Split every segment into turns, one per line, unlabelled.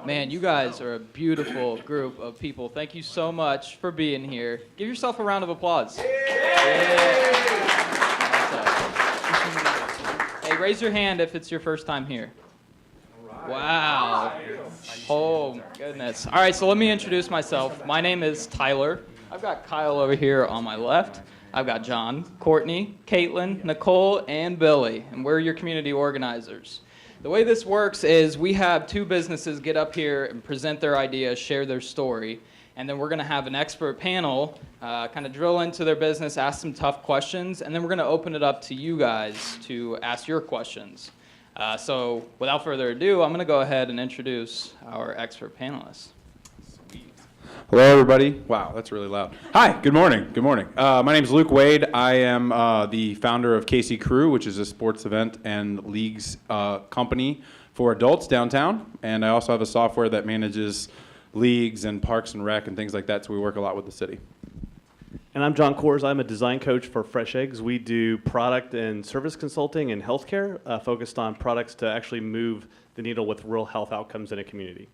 Man, you guys are a beautiful group of people. Thank you so much for being here. Give yourself a round of applause. Yeah. Hey, raise your hand if it's your first time here. Wow. Oh, my goodness. All right, so let me introduce myself. My name is Tyler. I've got Kyle over here on my left. I've got John, Courtney, Caitlin, Nicole, and Billy, and we're your community organizers. The way this works is we have two businesses get up here and present their idea, share their story, and then we're going to have an expert panel kind of drill into their business, ask some tough questions, and then we're going to open it up to you guys to ask your questions. So without further ado, I'm going to go ahead and introduce our expert panelists.
Hello, everybody. Wow, that's really loud. Hi, good morning. Good morning. My name is Luke Wade. I am the founder of KC Crew, which is a sports event and leagues company for adults downtown. And I also have a software that manages leagues and parks and rec and things like that, so we work a lot with the city.
And I'm John Kors. I'm a design coach for Fresh Eggs. We do product and service consulting and healthcare, focused on products to actually move the needle with real health outcomes in a community.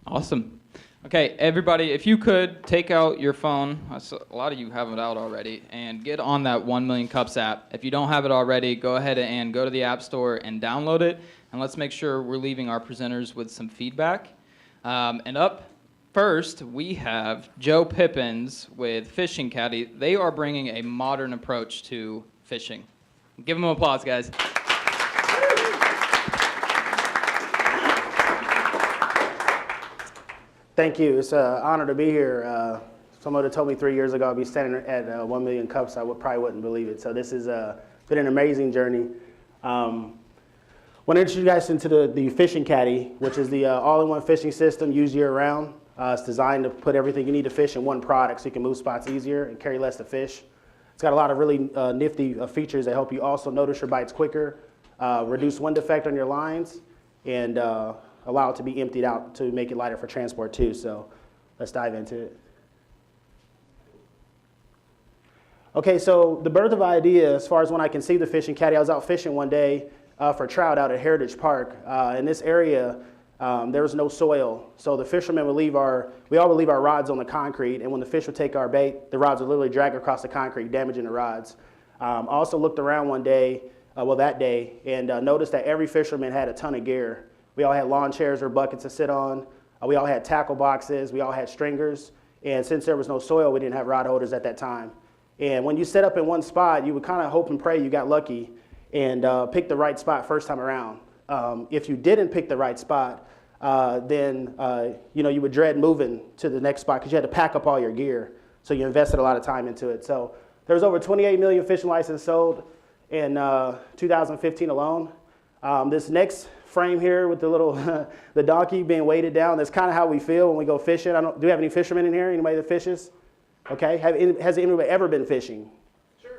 Awesome. Okay, everybody, if you could take out your phone, a lot of you have it out already, and get on that 1 Million Cups app. If you don't have it already, go ahead and go to the App Store and download it, and let's make sure we're leaving our presenters with some feedback. And up first, we have Joe Pippins with Fishing Caddy. They are bringing a modern approach to fishing. Give them an applause, guys.
Thank you. It's an honor to be here. Someone had told me 3 years ago I'd be standing at 1 Million Cups. I probably wouldn't believe it. So this has been an amazing journey. I want to introduce you guys into the Fishing Caddy, which is the all-in-one fishing system used year-round. It's designed to put everything you need to fish in one product so you can move spots easier and carry less to fish. It's got a lot of really nifty features that help you also notice your bites quicker, reduce wind effect on your lines, and allow it to be emptied out to make it lighter for transport too. So let's dive into it. Okay, so the birth of idea, as far as when I conceived the Fishing Caddy, I was out fishing one day for trout out at Heritage Park. In this area, there was no soil. So the fishermen would we all would leave our rods on the concrete, and when the fish would take our bait, the rods would literally drag across the concrete, damaging the rods. I also looked around one day, that day, and noticed that every fisherman had a ton of gear. We all had lawn chairs or buckets to sit on. We all had tackle boxes. We all had stringers. And since there was no soil, we didn't have rod holders at that time. And when you set up in one spot, you would kind of hope and pray you got lucky and pick the right spot first time around. If you didn't pick the right spot, then you would dread moving to the next spot because you had to pack up all your gear. So you invested a lot of time into it. So there was over 28 million fishing licenses sold in 2015 alone. This next frame here with the little the donkey being weighted down, that's kind of how we feel when we go fishing. Do we have any fishermen in here? Anybody that fishes? Okay. Has anybody ever been fishing? Sure.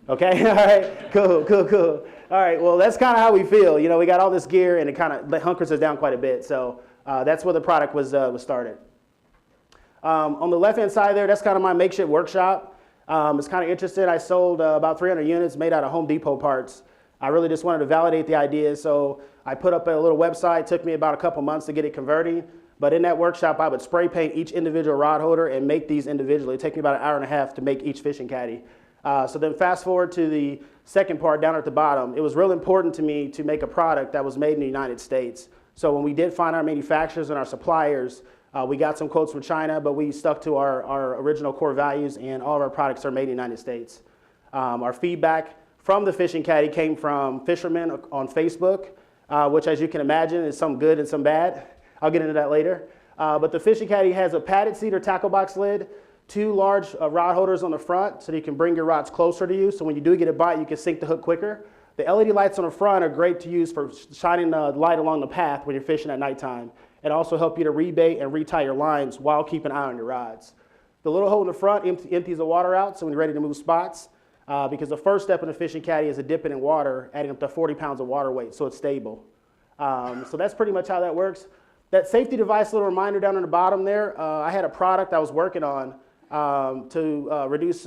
Okay. All right. Cool. All right. Well, that's kind of how we feel. We got all this gear, and it kind of hunkers us down quite a bit. So that's where the product was started. On the left-hand side there, that's kind of my makeshift workshop. It's kind of interesting. I sold about 300 units made out of Home Depot parts. I really just wanted to validate the idea, so I put up a little website. It took me about a couple months to get it converting, but in that workshop, I would spray paint each individual rod holder and make these individually. It'd take me about an hour and a half to make each fishing caddy. So then fast forward to the second part down at the bottom. It was real important to me to make a product that was made in the United States. So when we did find our manufacturers and our suppliers, we got some quotes from China, but we stuck to our original core values, and all of our products are made in the United States. Our feedback from the Fishing Caddy came from fishermen on Facebook, which, as you can imagine, is some good and some bad. I'll get into that later. But the Fishing Caddy has a padded cedar tackle box lid, 2 large rod holders on the front so that you can bring your rods closer to you, so when you do get a bite, you can sink the hook quicker. The LED lights on the front are great to use for shining the light along the path when you're fishing at nighttime, and also help you to rebait and retie your lines while keeping an eye on your rods. The little hole in the front empties the water out, so when you're ready to move spots, because the first step in the Fishing Caddy is to dip it in water, adding up to 40 pounds of water weight, so it's stable. So that's pretty much how that works. That safety device, little reminder down on the bottom there, I had a product I was working on to reduce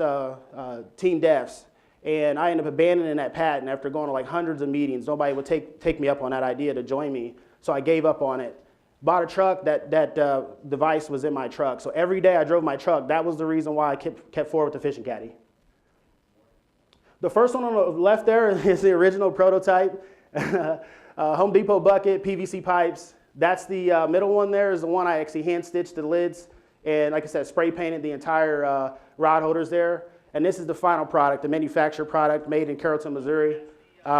teen deaths, and I ended up abandoning that patent after going to like hundreds of meetings. Nobody would take me up on that idea to join me. so I gave up on it. Bought a truck, that device was in my truck. So every day I drove my truck. That was the reason why I kept forward with the fishing caddy. The first one on the left there is the original prototype. Home Depot bucket, PVC pipes. That's the middle one there is the one I actually hand stitched the lids. And like I said, spray painted the entire rod holders there. And this is the final product, the manufactured product made in Carrollton, Missouri,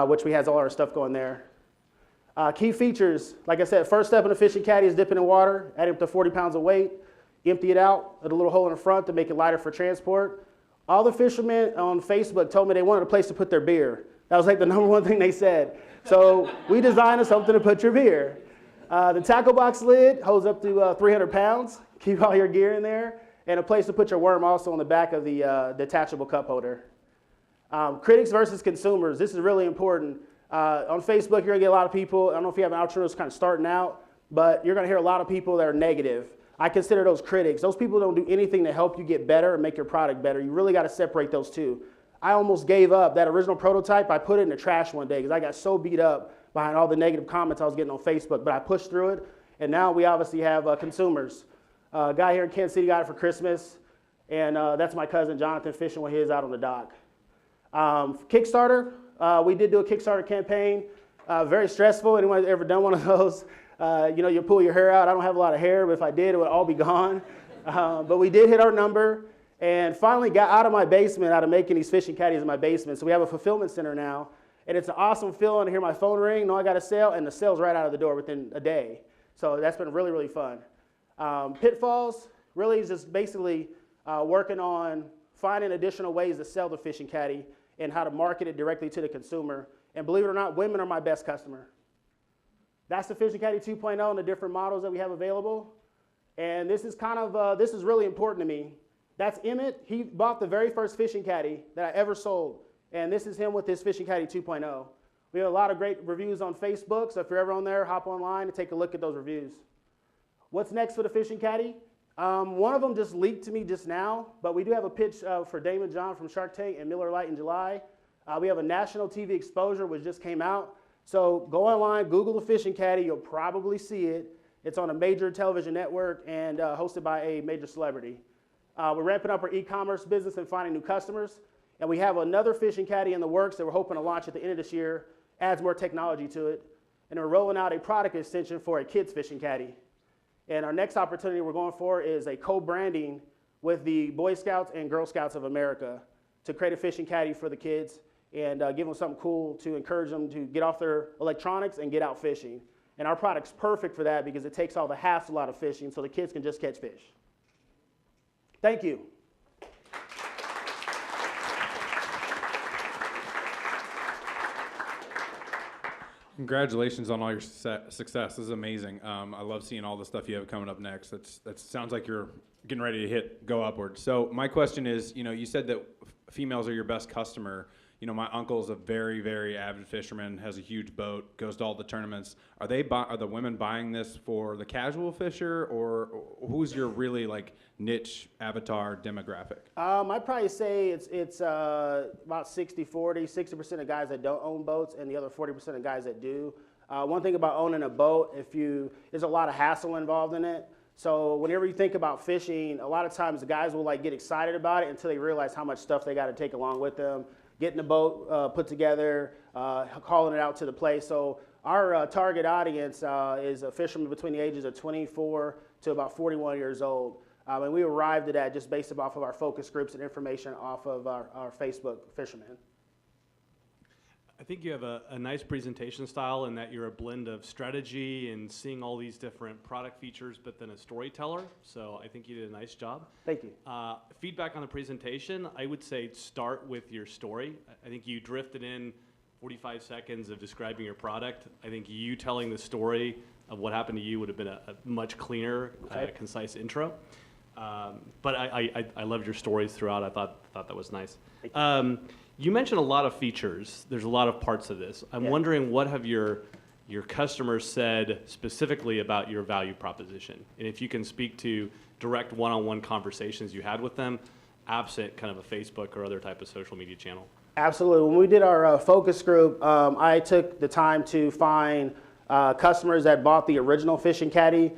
which we has all our stuff going there. Key features, like I said, first step in a fishing caddy is dipping in water, adding up to 40 pounds of weight, empty it out at a little hole in the front to make it lighter for transport. All the fishermen on Facebook told me they wanted a place to put their beer. That was like the number one thing they said. So we designed something to put your beer. The tackle box lid holds up to 300 pounds. Keep all your gear in there. And a place to put your worm also on the back of the detachable cup holder. Critics versus consumers. This is really important. On Facebook, you're going to get a lot of people. I don't know if you have an entrepreneur who's kind of starting out, but you're going to hear a lot of people that are negative. I consider those critics. Those people don't do anything to help you get better and make your product better. You really got to separate those two. I almost gave up. That original prototype, I put it in the trash one day because I got so beat up behind all the negative comments I was getting on Facebook, but I pushed through it, and now we obviously have consumers. A guy here in Kansas City got it for Christmas, and that's my cousin Jonathan fishing with his out on the dock. Kickstarter, we did do a Kickstarter campaign. Very stressful. Anyone ever done one of those? You pull your hair out. I don't have a lot of hair, but if I did, it would all be gone. But we did hit our number and finally got out of my basement, out of making these fishing caddies in my basement. So we have a fulfillment center now, and it's an awesome feeling to hear my phone ring, know I got a sale, and the sale's right out of the door within a day. So that's been really, really fun. Pitfalls, really is just basically working on finding additional ways to sell the fishing caddy and how to market it directly to the consumer. And believe it or not, women are my best customer. That's the Fishing Caddy 2.0 and the different models that we have available. And this is this is really important to me. That's Emmett. He bought the very first fishing caddy that I ever sold. And this is him with his Fishing Caddy 2.0. We have a lot of great reviews on Facebook, so if you're ever on there, hop online and take a look at those reviews. What's next for the fishing caddy? One of them just leaked to me just now, but we do have a pitch for Damon John from Shark Tank and Miller Lite in July. We have a national TV exposure which just came out. So go online, Google the fishing caddy, you'll probably see it. It's on a major television network and hosted by a major celebrity. We're ramping up our e-commerce business and finding new customers. And we have another fishing caddy in the works that we're hoping to launch at the end of this year, adds more technology to it. And we're rolling out a product extension for a kids fishing caddy. And our next opportunity we're going for is a co-branding with the Boy Scouts and Girl Scouts of America to create a fishing caddy for the kids and give them something cool to encourage them to get off their electronics and get out fishing. And our product's perfect for that because it takes all the hassle out of fishing so the kids can just catch fish. Thank you.
Congratulations on all your success. This is amazing. I love seeing all the stuff you have coming up next. That sounds like you're getting ready to go upward. So my question is, you said that females are your best customer. My uncle's a very, very avid fisherman, has a huge boat, goes to all the tournaments. Are the women buying this for the casual fisher, or who's your really niche avatar demographic?
I'd probably say it's about 60-40, 60% of guys that don't own boats and the other 40% of guys that do. One thing about owning a boat, there's a lot of hassle involved in it. So whenever you think about fishing, a lot of times the guys will get excited about it until they realize how much stuff they got to take along with them. Getting the boat put together, hauling it out to the place. So our target audience is a fisherman between the ages of 24 to about 41 years old. And we arrived at that just based off of our focus groups and information off of our Facebook fishermen.
I think you have a nice presentation style in that you're a blend of strategy and seeing all these different product features, but then a storyteller. So I think you did a nice job.
Thank you.
Feedback on the presentation, I would say start with your story. I think you drifted in 45 seconds of describing your product. I think you telling the story of what happened to you would have been a much cleaner, concise intro. But I loved your stories throughout. I thought that was nice. You mentioned a lot of features. There's a lot of parts of this. I'm wondering, what have your customers said specifically about your value proposition? And if you can speak to direct one-on-one conversations you had with them, absent kind of a Facebook or other type of social media channel.
Absolutely. When we did our focus group, I took the time to find customers that bought the original fishing caddy,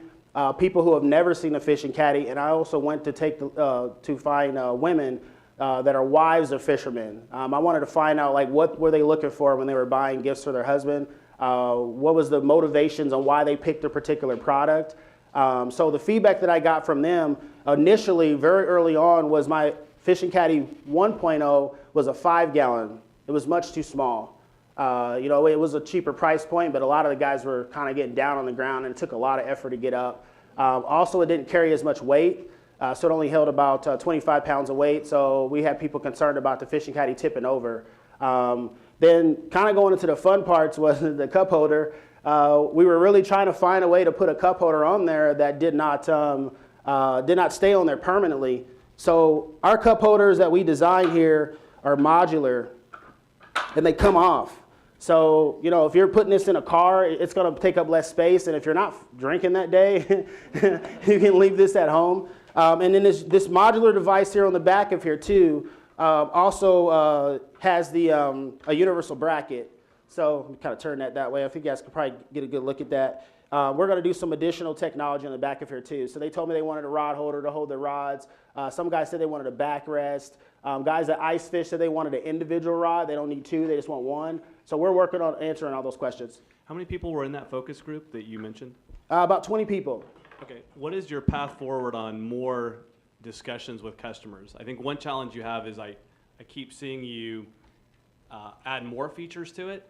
people who have never seen a fishing caddy, and I also went to to find women that are wives of fishermen. I wanted to find out like what were they looking for when they were buying gifts for their husband. What was the motivations on why they picked a particular product. So the feedback that I got from them initially, very early on, was my Fishing Caddy 1.0 was a 5-gallon. It was much too small. You know, it was a cheaper price point, but a lot of the guys were kind of getting down on the ground, and it took a lot of effort to get up. Also, it didn't carry as much weight, so it only held about 25 pounds of weight, so we had people concerned about the Fishing Caddy tipping over. Then kind of going into the fun parts was the cup holder. We were really trying to find a way to put a cup holder on there that did not stay on there permanently. So our cup holders that we designed here are modular, and they come off. So, you know, if you're putting this in a car, it's going to take up less space, and if you're not drinking that day, you can leave this at home. And then this modular device here on the back of here too also has a universal bracket. So kind of turn that way. I think you guys could probably get a good look at that. We're going to do some additional technology on the back of here too. So they told me they wanted a rod holder to hold their rods. Some guys said they wanted a backrest. Guys that ice fish said they wanted an individual rod. They don't need two, they just want one. So we're working on answering all those questions.
How many people were in that focus group that you mentioned?
About 20 people.
Okay, what is your path forward on more discussions with customers? I think one challenge you have is I keep seeing you add more features to it,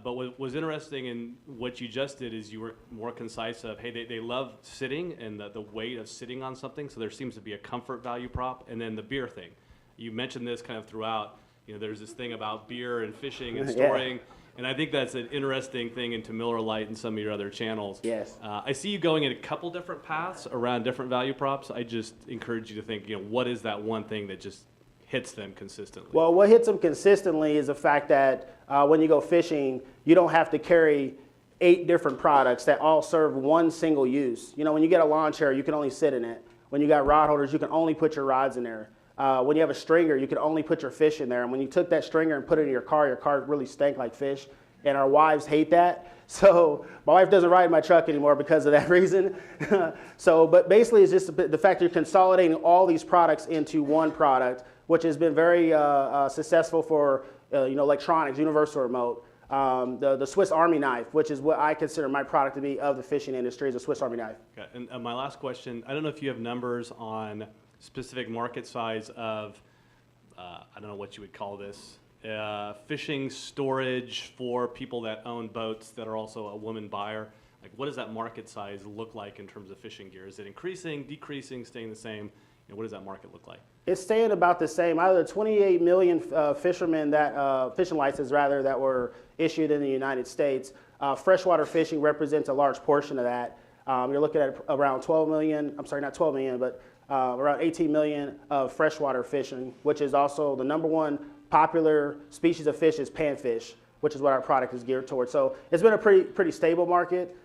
but what was interesting in what you just did is you were more concise of, hey, they love sitting and the weight of sitting on something, so there seems to be a comfort value prop, and then the beer thing. You mentioned this kind of throughout. You know, there's this thing about beer and fishing and storing. Yeah. And I think that's an interesting thing into Miller Lite and some of your other channels.
Yes.
I see you going in a couple different paths around different value props. I just encourage you to think, you know, what is that one thing that just hits them consistently?
Well, what hits them consistently is the fact that when you go fishing, you don't have to carry 8 different products that all serve one single use. You know, when you get a lawn chair, you can only sit in it. When you got rod holders, you can only put your rods in there. When you have a stringer, you can only put your fish in there. And when you took that stringer and put it in your car really stank like fish. And our wives hate that. So my wife doesn't ride my truck anymore because of that reason. But basically it's just the fact that you're consolidating all these products into one product, which has been very successful for electronics, universal remote. The Swiss Army knife, which is what I consider my product to be of the fishing industry, is a Swiss Army knife.
Okay. And my last question, I don't know if you have numbers on specific market size of, I don't know what you would call this, fishing storage for people that own boats that are also a woman buyer. Like, what does that market size look like in terms of fishing gear? Is it increasing, decreasing, staying the same? You know, what does that market look like?
It's staying about the same. Out of the 28 million fishing licenses that were issued in the United States, freshwater fishing represents a large portion of that. You're looking at around 12 million, I'm sorry, not 12 million, but around 18 million of freshwater fishing, which is also the number one popular species of fish is panfish, which is what our product is geared towards. So it's been a pretty stable market.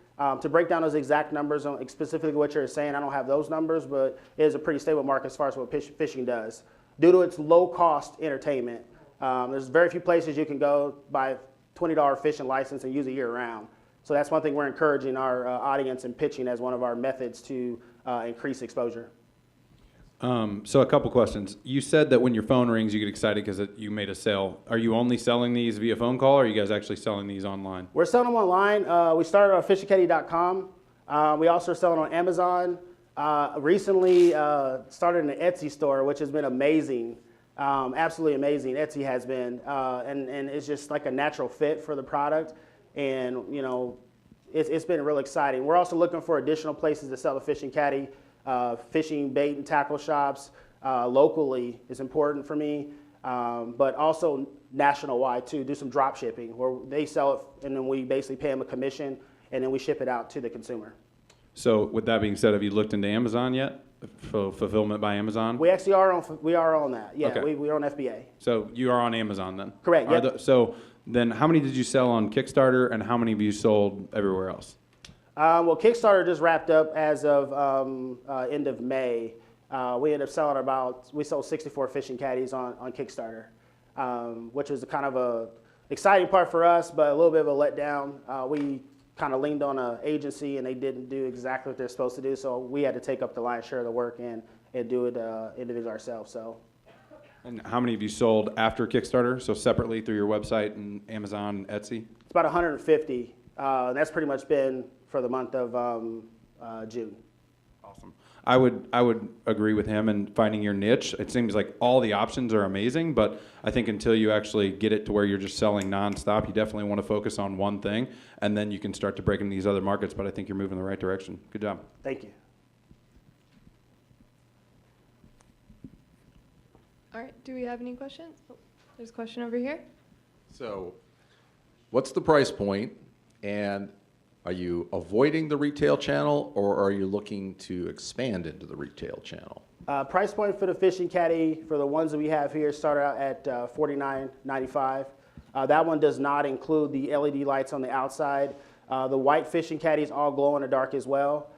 To break down those exact numbers on specifically what you're saying, I don't have those numbers, but it is a pretty stable market as far as what fishing does. Due to its low-cost entertainment, there's very few places you can go buy a $20 fishing license and use it year-round. So that's one thing we're encouraging our audience and pitching as one of our methods to increase exposure.
So a couple questions. You said that when your phone rings, you get excited because you made a sale. Are you only selling these via phone call, or are you guys actually selling these online?
We're selling them online. We started on fishingcaddy.com. We also are selling on Amazon. Recently started an Etsy store, which has been amazing. Absolutely amazing. Etsy has been. And it's just like a natural fit for the product. And, you know, it's been real exciting. We're also looking for additional places to sell the Fishing Caddy. Fishing bait and tackle shops locally is important for me, but also national-wide too. Do some drop shipping where they sell it and then we basically pay them a commission and then we ship it out to the consumer.
So with that being said, have you looked into Amazon yet? Fulfillment by Amazon?
We actually are on that. Yeah,
okay.
We're on FBA.
So you are on Amazon then?
Correct, yeah.
So then how many did you sell on Kickstarter and how many have you sold everywhere else?
Well, Kickstarter just wrapped up as of end of May. We ended up selling we sold 64 fishing caddies on Kickstarter, which was kind of a exciting part for us, but a little bit of a letdown. We kind of leaned on an agency and they didn't do exactly what they're supposed to do. So we had to take up the lion's share of the work and do it individually ourselves. So.
And how many have you sold after Kickstarter? So separately through your website and Amazon, Etsy?
It's about 150. That's pretty much been for the month of June.
Awesome. I would agree with him in finding your niche. It seems like all the options are amazing, but I think until you actually get it to where you're just selling nonstop, you definitely want to focus on one thing, and then you can start to break into these other markets. But I think you're moving in the right direction. Good job.
Thank you.
All right, do we have any questions? Oh, there's a question over here.
So, what's the price point, and are you avoiding the retail channel, or are you looking to expand into the retail channel?
Price point for the fishing caddy for the ones that we have here start out at $49.95. That one does not include the LED lights on the outside. The white fishing caddies all glow in the dark as well,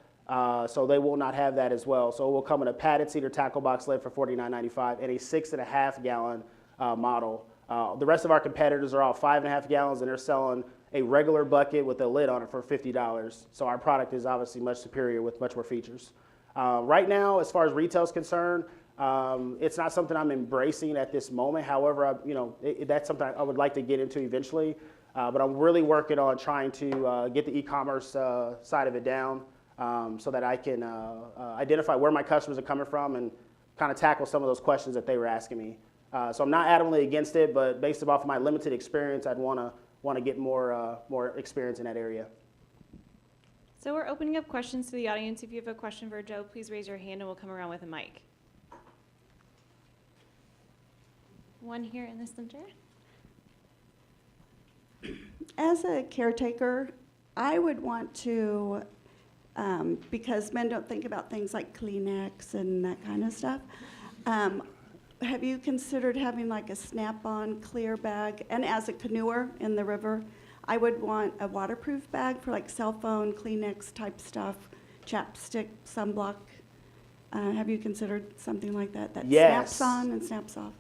so they will not have that as well. So it will come in a padded cedar tackle box lid for $49.95 and a 6.5 gallon model. The rest of our competitors are all 5.5 gallons, and they're selling a regular bucket with a lid on it for $50. So our product is obviously much superior with much more features. Right now, as far as retail is concerned, it's not something I'm embracing at this moment. However, that's something I would like to get into eventually. But I'm really working on trying to get the e-commerce side of it down so that I can identify where my customers are coming from and kind of tackle some of those questions that they were asking me. So I'm not adamantly against it, but based off of my limited experience, I'd want to get more experience in that area.
So we're opening up questions to the audience. If you have a question for Joe, please raise your hand and we'll come around with a mic. One here in the center.
As a caretaker, I would want to, because men don't think about things like Kleenex and that kind of stuff. Have you considered having like a snap-on clear bag? And as a canoeer in the river, I would want a waterproof bag for like cell phone, Kleenex type stuff, chapstick, sunblock. Have you considered something like that that
Yes.
snaps on and snaps off?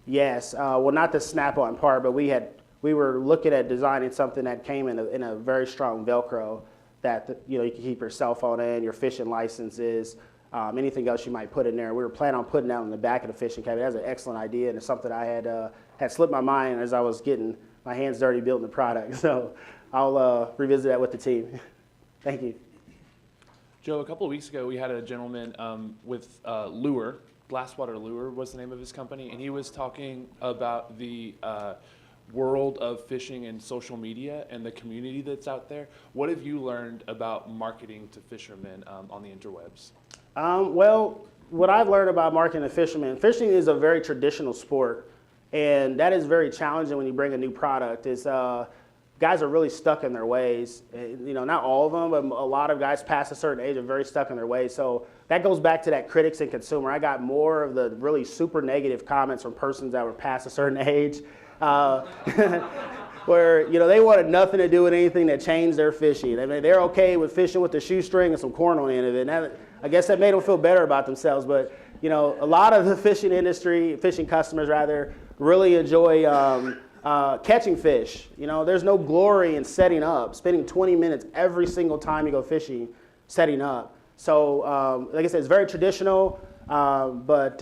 Yes, well, not the snap-on part, but we were looking at designing something that came in a very strong Velcro that you can keep your cell phone in, your fishing licenses, anything else you might put in there. We were planning on putting that on the back of the fishing cabin. That's an excellent idea, and it's something I had slipped my mind as I was getting my hands dirty building the product. So I'll revisit that with the team. Thank you.
Joe, a couple of weeks ago, we had a gentleman with Lure, Glasswater Lure was the name of his company, and he was talking about the world of fishing and social media and the community that's out there. What have you learned about marketing to fishermen on the interwebs?
Well, what I've learned about marketing to fishermen, fishing is a very traditional sport, and that is very challenging when you bring a new product. Guys are really stuck in their ways. Not all of them, but a lot of guys past a certain age are very stuck in their ways. So that goes back to that critics and consumer. I got more of the really super negative comments from persons that were past a certain age, where they wanted nothing to do with anything that changed their fishing. I mean, they're okay with fishing with a shoestring and some corn on the end of it. And I guess that made them feel better about themselves. But a lot of the fishing industry, fishing customers rather, really enjoy catching fish. There's no glory in setting up, spending 20 minutes every single time you go fishing, setting up. So, like I said, it's very traditional, but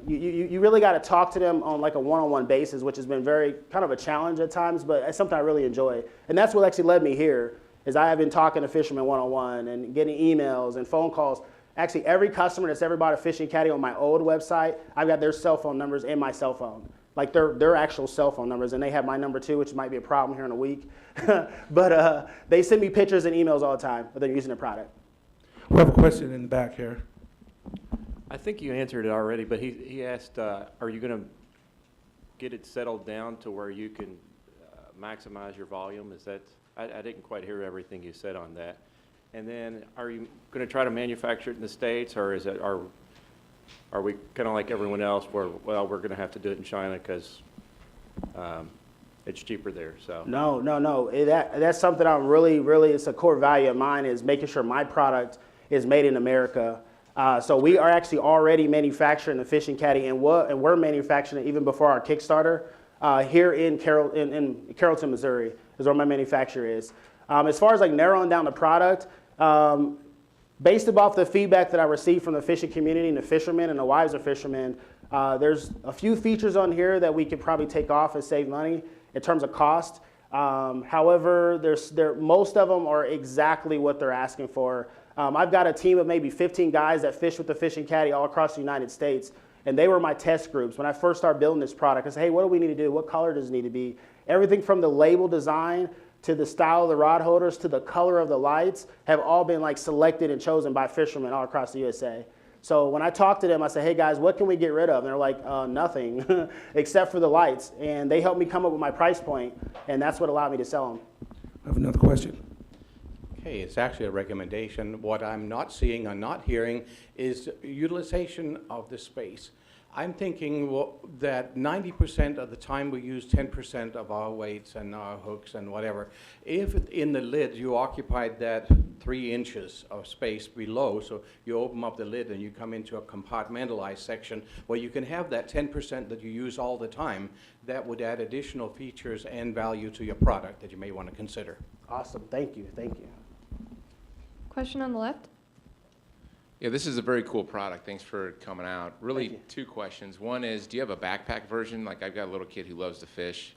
you really got to talk to them on like a one-on-one basis, which has been very kind of a challenge at times, but it's something I really enjoy. And that's what actually led me here, is I have been talking to fishermen one-on-one and getting emails and phone calls. Actually, every customer that's ever bought a fishing caddy on my old website, I've got their cell phone numbers in my cell phone. Like their actual cell phone numbers, and they have my number too, which might be a problem here in a week. But they send me pictures and emails all the time of them using the product.
We have a question in the back here.
I think you answered it already, but he asked, are you going to get it settled down to where you can maximize your volume? Is that, I didn't quite hear everything you said on that. And then are you going to try to manufacture it in the States, or is it, are we kind of like everyone else where, well, we're going to have to do it in China because it's cheaper there? So
No. That's something I'm really, it's a core value of mine, is making sure my product is made in America. So we are actually already manufacturing the fishing caddy, and we're manufacturing it even before our Kickstarter here in Carrollton, Missouri, is where my manufacturer is. As far as like narrowing down the product, based off the feedback that I received from the fishing community and the fishermen and the wives of fishermen, there's a few features on here that we could probably take off and save money in terms of cost. However, most of them are exactly what they're asking for. I've got a team of maybe 15 guys that fish with the Fishing Caddy all across the United States, and they were my test groups. When I first started building this product, I said, hey, what do we need to do? What color does it need to be? Everything from the label design to the style of the rod holders to the color of the lights have all been like selected and chosen by fishermen all across the USA. So when I talked to them, I said, hey guys, what can we get rid of? And they're like, nothing except for the lights. And they helped me come up with my price point, and that's what allowed me to sell them.
I have another question.
Okay, it's actually a recommendation. What I'm not seeing and not hearing is utilization of the space. I'm thinking that 90% of the time we use 10% of our weights and our hooks and whatever. If in the lid you occupied that 3 inches of space below, so you open up the lid and you come into a compartmentalized section where you can have that 10% that you use all the time, that would add additional features and value to your product that you may want to consider.
Awesome, thank you, thank you.
Question on the left?
Yeah, this is a very cool product. Thanks for coming out. Really, 2 questions. One is, do you have a backpack version? Like, I've got a little kid who loves to fish,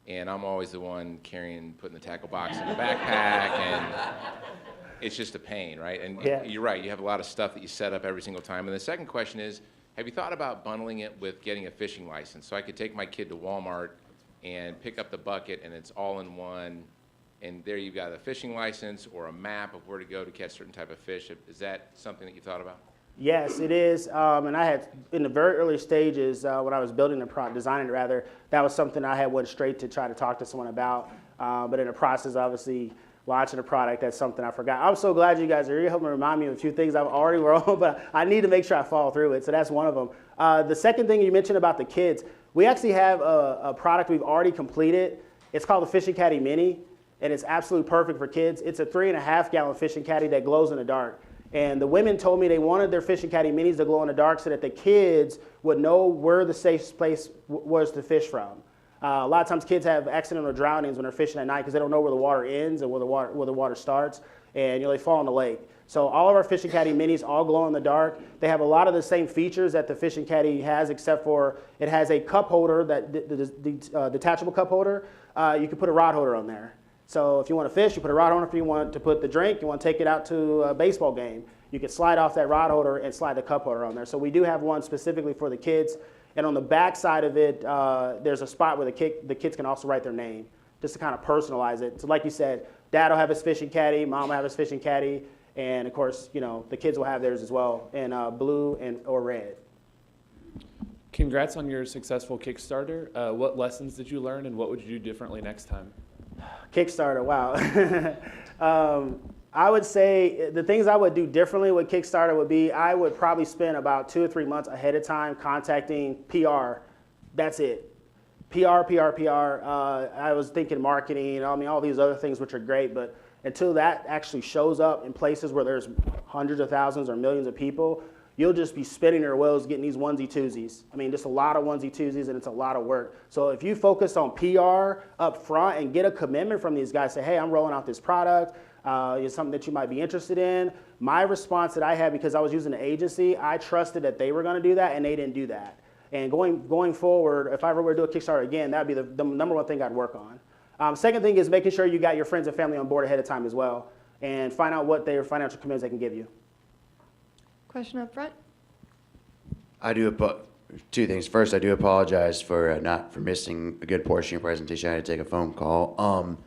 and I'm always the one putting the tackle box in the backpack, and it's just a pain, right? And you're right, you have a lot of stuff that you set up every single time. And the second question is, have you thought about bundling it with getting a fishing license? So I could take my kid to Walmart and pick up the bucket, and it's all in one. And there you've got a fishing license or a map of where to go to catch certain type of fish. Is that something that you thought about?
Yes, it is. And I had, in the very early stages, when I was building the product, designing it rather, that was something I had went straight to try to talk to someone about. But in the process, obviously, launching the product, that's something I forgot. I'm so glad you guys are here. You helped me remind me of a few things I've already wrote, but I need to make sure I follow through it. So that's one of them. The second thing you mentioned about the kids, we actually have a product we've already completed. It's called the Fishing Caddy Mini. And it's absolutely perfect for kids. It's a 3.5-gallon fishing caddy that glows in the dark. And the women told me they wanted their fishing caddy minis to glow in the dark so that the kids would know where the safe place was to fish from. A lot of times kids have accidental drownings when they're fishing at night because they don't know where the water ends and where the water starts, and they fall in the lake. So all of our fishing caddy minis all glow in the dark. They have a lot of the same features that the fishing caddy has, except for it has a cup holder, the detachable cup holder. You can put a rod holder on there. So if you want to fish, you put a rod holder. If you want to put the drink, you want to take it out to a baseball game, you can slide off that rod holder and slide the cup holder on there. So we do have one specifically for the kids. And on the back side of it, there's a spot where the kids can also write their name, just to kind of personalize it. So like you said, Dad will have his fishing caddy, Mom will have his fishing caddy, and of course, the kids will have theirs as well in blue or red.
Congrats on your successful Kickstarter. What lessons did you learn, and what would you do differently next time?
Kickstarter, wow. I would say the things I would do differently with Kickstarter would be I would probably spend about 2 or 3 months ahead of time contacting PR. That's it. PR. I was thinking marketing, all these other things which are great, but until that actually shows up in places where there's hundreds of thousands or millions of people, you'll just be spinning your wheels getting these onesie twosies. Just a lot of onesie twosies, and it's a lot of work. So if you focus on PR up front and get a commitment from these guys, say, hey, I'm rolling out this product, it's something that you might be interested in. My response that I had, because I was using an agency, I trusted that they were gonna do that, and they didn't do that. And going forward, if I ever were to do a Kickstarter again, that'd be the number one thing I'd work on. Second thing is making sure you got your friends and family on board ahead of time as well, and find out what their financial commitments they can give you.
Question up front.
I do 2 things. First, I do apologize for missing a good portion of your presentation. I had to take a phone call.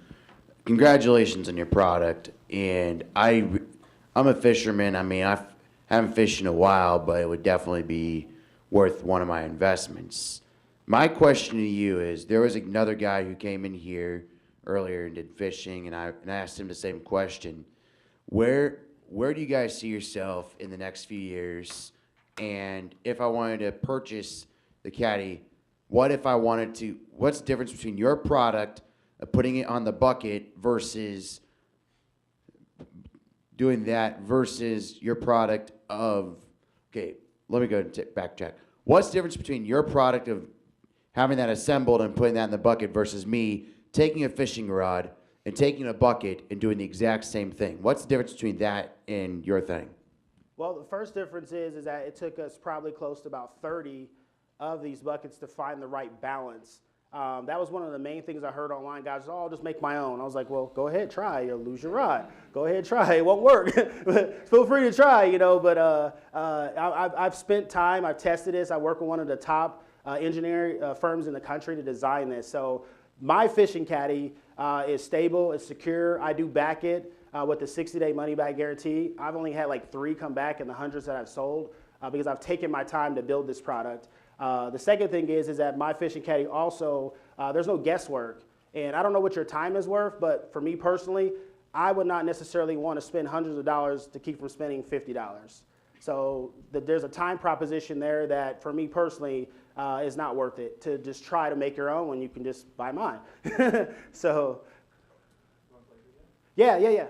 Congratulations on your product. And I'm a fisherman. I haven't fished in a while, but it would definitely be worth one of my investments. My question to you is: there was another guy who came in here earlier and did fishing, and I asked him the same question. Where do you guys see yourself in the next few years? And if I wanted to purchase the caddy, what's the difference between your product of putting it on the bucket versus doing that versus your product of, okay, let me go and backtrack. What's the difference between your product of having that assembled and putting that in the bucket versus me taking a fishing rod and taking a bucket and doing the exact same thing? What's the difference between that and your thing?
Well, the first difference is that it took us probably close to about 30 of these buckets to find the right balance. That was one of the main things I heard online. Guys, oh, I'll just make my own. I was like, well, go ahead, try. You'll lose your rod. Go ahead, try. It won't work. Feel free to try, you know. But I've spent time. I've tested this. I work with one of the top engineering firms in the country to design this. So my fishing caddy is stable. It's secure. I do back it with the 60-day money-back guarantee. I've only had like 3 come back in the hundreds that I've sold because I've taken my time to build this product. The second thing is that my fishing caddy also, there's no guesswork. And I don't know what your time is worth, but for me personally, I would not necessarily want to spend hundreds of dollars to keep from spending $50. So there's a time proposition there that for me personally is not worth it to just try to make your own when you can just buy mine. So, yeah.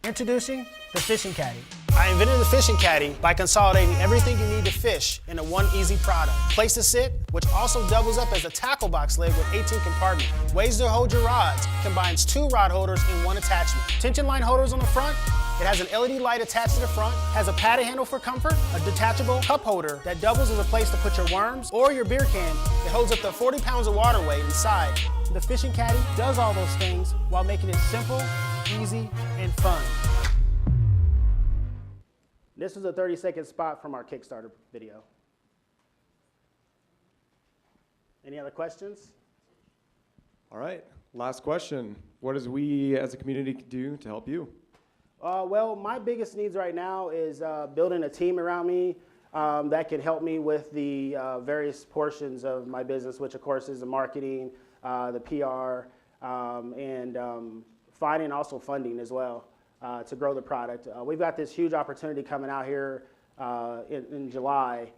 Introducing the Fishing Caddy. I invented the Fishing Caddy by consolidating everything you need to fish into one easy product. Place to sit, which also doubles up as a tackle box lid with 18 compartments. Ways to hold your rods, combines 2 rod holders in one attachment. Tension line holders on the front. It has an LED light attached to the front, has a padded handle for comfort, a detachable cup holder that doubles as a place to put your worms or your beer can. It holds up to 40 pounds of water weight inside. The Fishing Caddy does all those things while making it simple, easy, and fun.
This was a 30-second spot from our Kickstarter video. Any other questions?
All right, last question. What does we as a community do to help you?
Well, my biggest needs right now is building a team around me that can help me with the various portions of my business, which of course is the marketing, the PR, and finding also funding as well to grow the product. We've got this huge opportunity coming out here in July,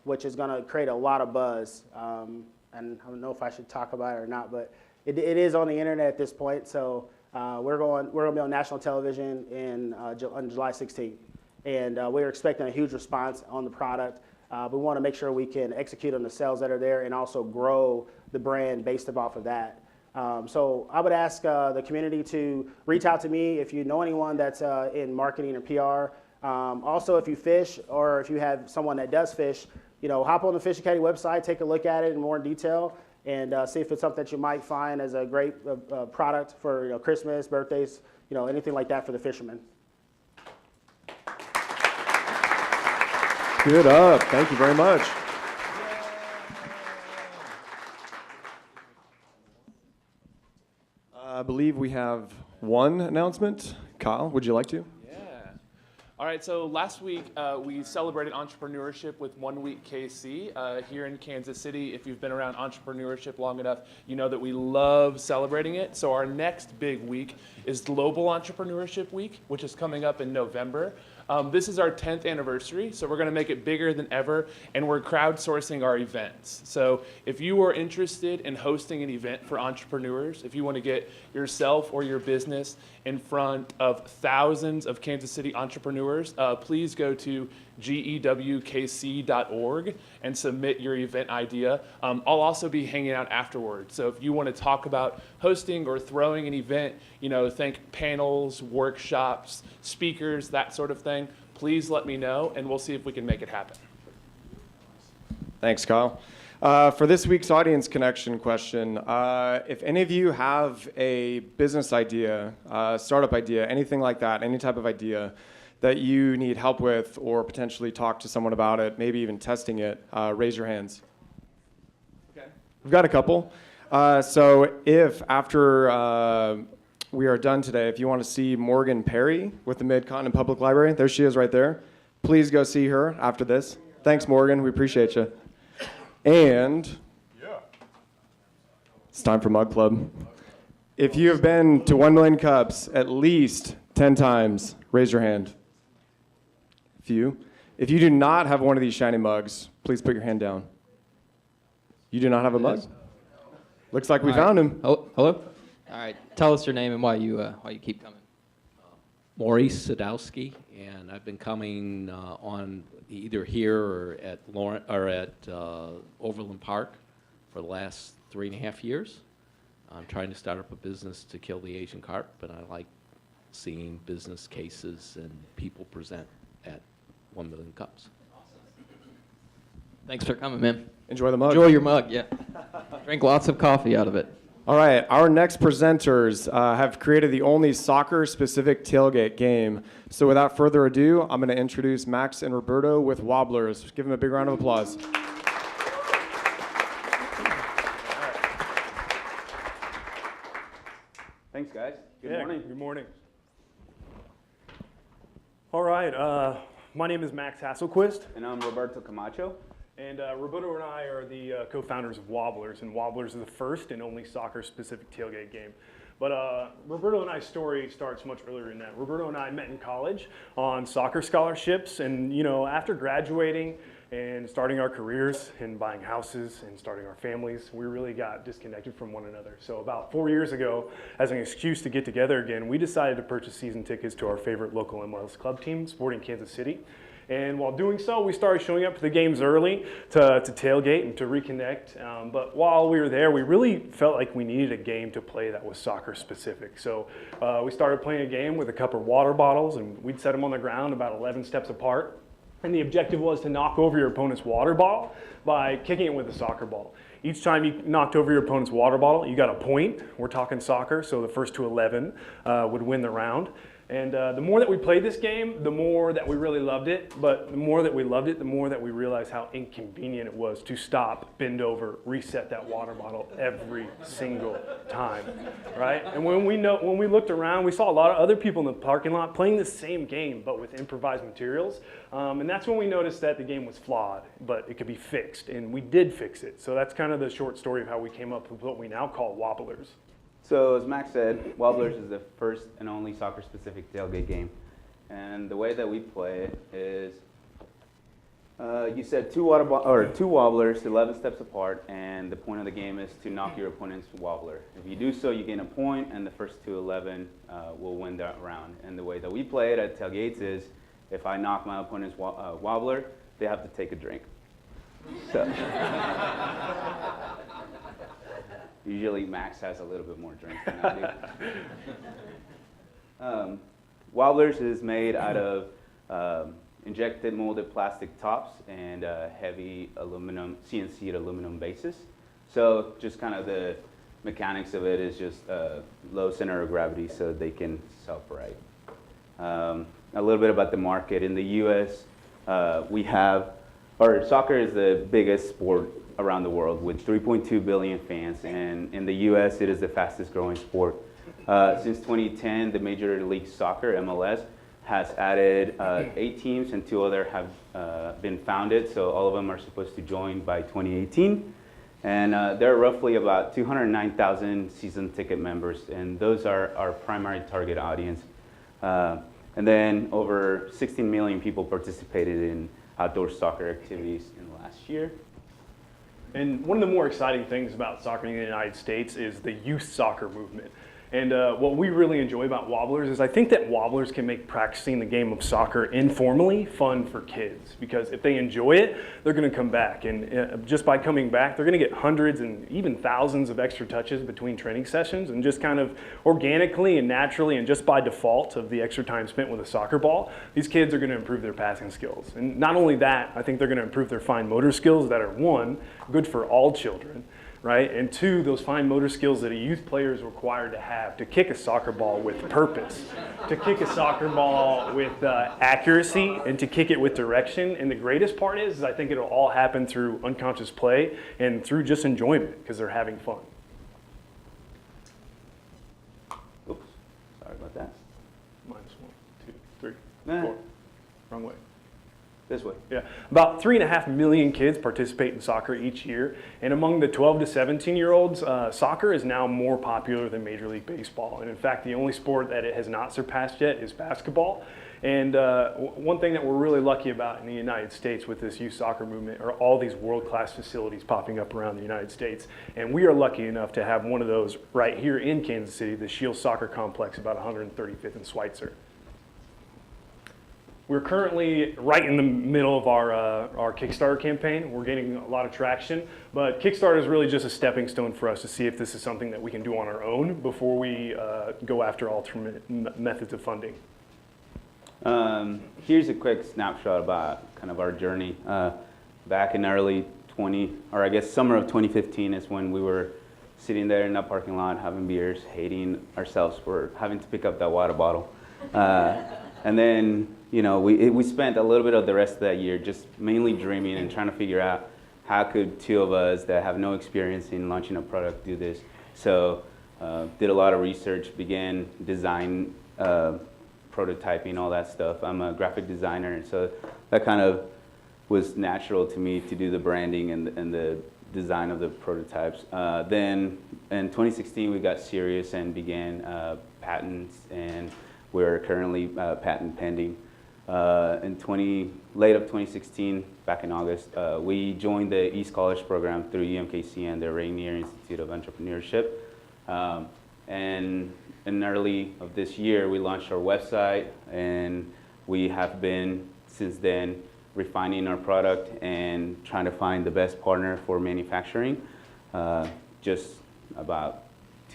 which is going to create a lot of buzz. And I don't know if I should talk about it or not, but it is on the internet at this point. So we're going to be on national television on July 16th, and we're expecting a huge response on the product. We want to make sure we can execute on the sales that are there and also grow the brand based off of that. So I would ask the community to reach out to me if you know anyone that's in marketing or PR. Also, if you fish or if you have someone that does fish, hop on the Fishing Caddy website, take a look at it in more detail, and see if it's something that you might find as a great product for Christmas, birthdays, anything like that for the fishermen.
Good up. Thank you very much. I believe we have one announcement. Kyle, would you like to?
All right, so last week we celebrated entrepreneurship with 1 Week KC here in Kansas City. If you've been around entrepreneurship long enough, you know that we love celebrating it. So our next big week is Global Entrepreneurship Week, which is coming up in November. This is our 10th anniversary, so we're going to make it bigger than ever, and we're crowdsourcing our events. So if you are interested in hosting an event for entrepreneurs, if you want to get yourself or your business in front of thousands of Kansas City entrepreneurs, please go to gewkc.org and submit your event idea. I'll also be hanging out afterwards. So if you want to talk about hosting or throwing an event, think panels, workshops, speakers, that sort of thing, please let me know and we'll see if we can make it happen.
Thanks, Kyle. For this week's audience connection question, if any of you have a business idea, startup idea, anything like that, any type of idea that you need help with or potentially talk to someone about it, maybe even testing it, raise your hands. Okay. We've got a couple. So if after we are done today, if you want to see Morgan Perry with the Mid-Continent Public Library, there she is right there. Please go see her after this. Thanks, Morgan. We appreciate you. And it's time for Mug Club. If you have been to 1 Million Cups at least 10 times, raise your hand. Few. If you do not have one of these shiny mugs, please put your hand down. You do not have a mug? Looks like we found him.
Hello? All right. Tell us your name and why you keep coming.
Maurice Sadowski, and I've been coming on either here or at Overland Park for the last 3.5 years. I'm trying to start up a business to kill the Asian carp, but I like seeing business cases and people present at 1 million cups.
Thanks for coming, man.
Enjoy the mug.
Enjoy your mug, yeah. Drink lots of coffee out of it.
All right, our next presenters have created the only soccer-specific tailgate game. So without further ado, I'm going to introduce Max and Roberto with Wobblers. Give them a big round of applause.
Thanks, guys. Good
Yeah,
morning.
Good morning. All right, my name is Max Hasselquist.
And I'm Roberto Camacho.
And Roberto and I are the co-founders of Wobblers, and Wobblers is the first and only soccer-specific tailgate game. But Roberto and I's story starts much earlier than that. Roberto and I met in college on soccer scholarships, and after graduating and starting our careers and buying houses and starting our families, we really got disconnected from one another. So about 4 years ago, as an excuse to get together again, we decided to purchase season tickets to our favorite local MLS club team, Sporting Kansas City. And while doing so, we started showing up to the games early to tailgate and to reconnect. But while we were there, we really felt like we needed a game to play that was soccer specific. So we started playing a game with a couple of water bottles, and we'd set them on the ground about 11 steps apart. And the objective was to knock over your opponent's water bottle by kicking it with a soccer ball. Each time you knocked over your opponent's water bottle, you got a point. We're talking soccer, so the first to 11 would win the round. And the more that we played this game, the more that we really loved it. But the more that we loved it, the more that we realized how inconvenient it was to stop, bend over, reset that water bottle every single time, right? And when we looked around, we saw a lot of other people in the parking lot playing the same game, but with improvised materials. And that's when we noticed that the game was flawed, but it could be fixed. And we did fix it. So that's kind of the short story of how we came up with what we now call Wobblers.
So as Max said, Wobblers is the first and only soccer-specific tailgate game. And the way that we play it is, you set two wobblers 11 steps apart, and the point of the game is to knock your opponent's wobbler. If you do so, you gain a point, and the first to 11 will win that round. And the way that we play it at tailgates is, if I knock my opponent's wobbler, they have to take a drink. So. Usually Max has a little bit more drink than I do. Wobblers is made out of injected molded plastic tops and heavy aluminum, CNC'd aluminum bases. So just kind of the mechanics of it is just low center of gravity so they can self-right. A little bit about the market. In the US, soccer is the biggest sport around the world with 3.2 billion fans, and in the US it is the fastest growing sport. Since 2010, the Major League Soccer, MLS, has added 8 teams and 2 other have been founded, so all of them are supposed to join by 2018. And there are roughly about 209,000 season ticket members, and those are our primary target audience. And then over 16 million people participated in outdoor soccer activities in the last year.
And one of the more exciting things about soccer in the United States is the youth soccer movement. And what we really enjoy about Wobblers is I think that Wobblers can make practicing the game of soccer informally fun for kids. Because if they enjoy it, they're going to come back. And just by coming back, they're going to get hundreds and even thousands of extra touches between training sessions. And just kind of organically and naturally and just by default of the extra time spent with a soccer ball, these kids are going to improve their passing skills. And not only that, I think they're going to improve their fine motor skills that are, 1, good for all children, right? And 2, those fine motor skills that a youth player is required to have to kick a soccer ball with purpose, to kick a soccer ball with accuracy, and to kick it with direction. And the greatest part is I think it'll all happen through unconscious play and through just enjoyment because they're having fun.
Oops, sorry about that.
-1, 2, 3,
Nah.
4. Wrong way.
This way.
Yeah, about 3.5 million kids participate in soccer each year, and among the 12 to 17-year-olds, soccer is now more popular than Major League Baseball. And in fact, the only sport that it has not surpassed yet is basketball. And one thing that we're really lucky about in the United States with this youth soccer movement are all these world-class facilities popping up around the United States. And we are lucky enough to have one of those right here in Kansas City, the Shield Soccer Complex, about 135th and Schweitzer. We're currently right in the middle of our Kickstarter campaign. We're getting a lot of traction, but Kickstarter is really just a stepping stone for us to see if this is something that we can do on our own before we go after alternate methods of funding.
Here's a quick snapshot about kind of our journey. Back in early summer of 2015 is when we were sitting there in that parking lot having beers, hating ourselves for having to pick up that water bottle. And then, we spent a little bit of the rest of that year just mainly dreaming and trying to figure out how could two of us that have no experience in launching a product do this. So did a lot of research, began design, prototyping, all that stuff. I'm a graphic designer, and so that kind of was natural to me to do the branding and the design of the prototypes. Then in 2016, we got serious and began patents, and we're currently patent pending. Late of 2016, back in August, we joined the eScholars program through UMKC and the Rainier Institute of Entrepreneurship. And in early of this year, we launched our website, and we have been, since then, refining our product and trying to find the best partner for manufacturing. Just about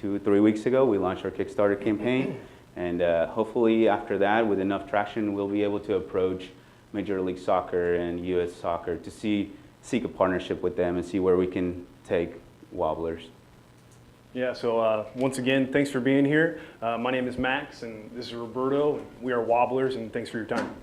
2-3 weeks ago, we launched our Kickstarter campaign. And hopefully after that, with enough traction, we'll be able to approach Major League Soccer and U.S. Soccer to seek a partnership with them and see where we can take Wobblers.
Yeah, so once again, thanks for being here. My name is Max, and this is Roberto. We are Wobblers, and thanks for your time.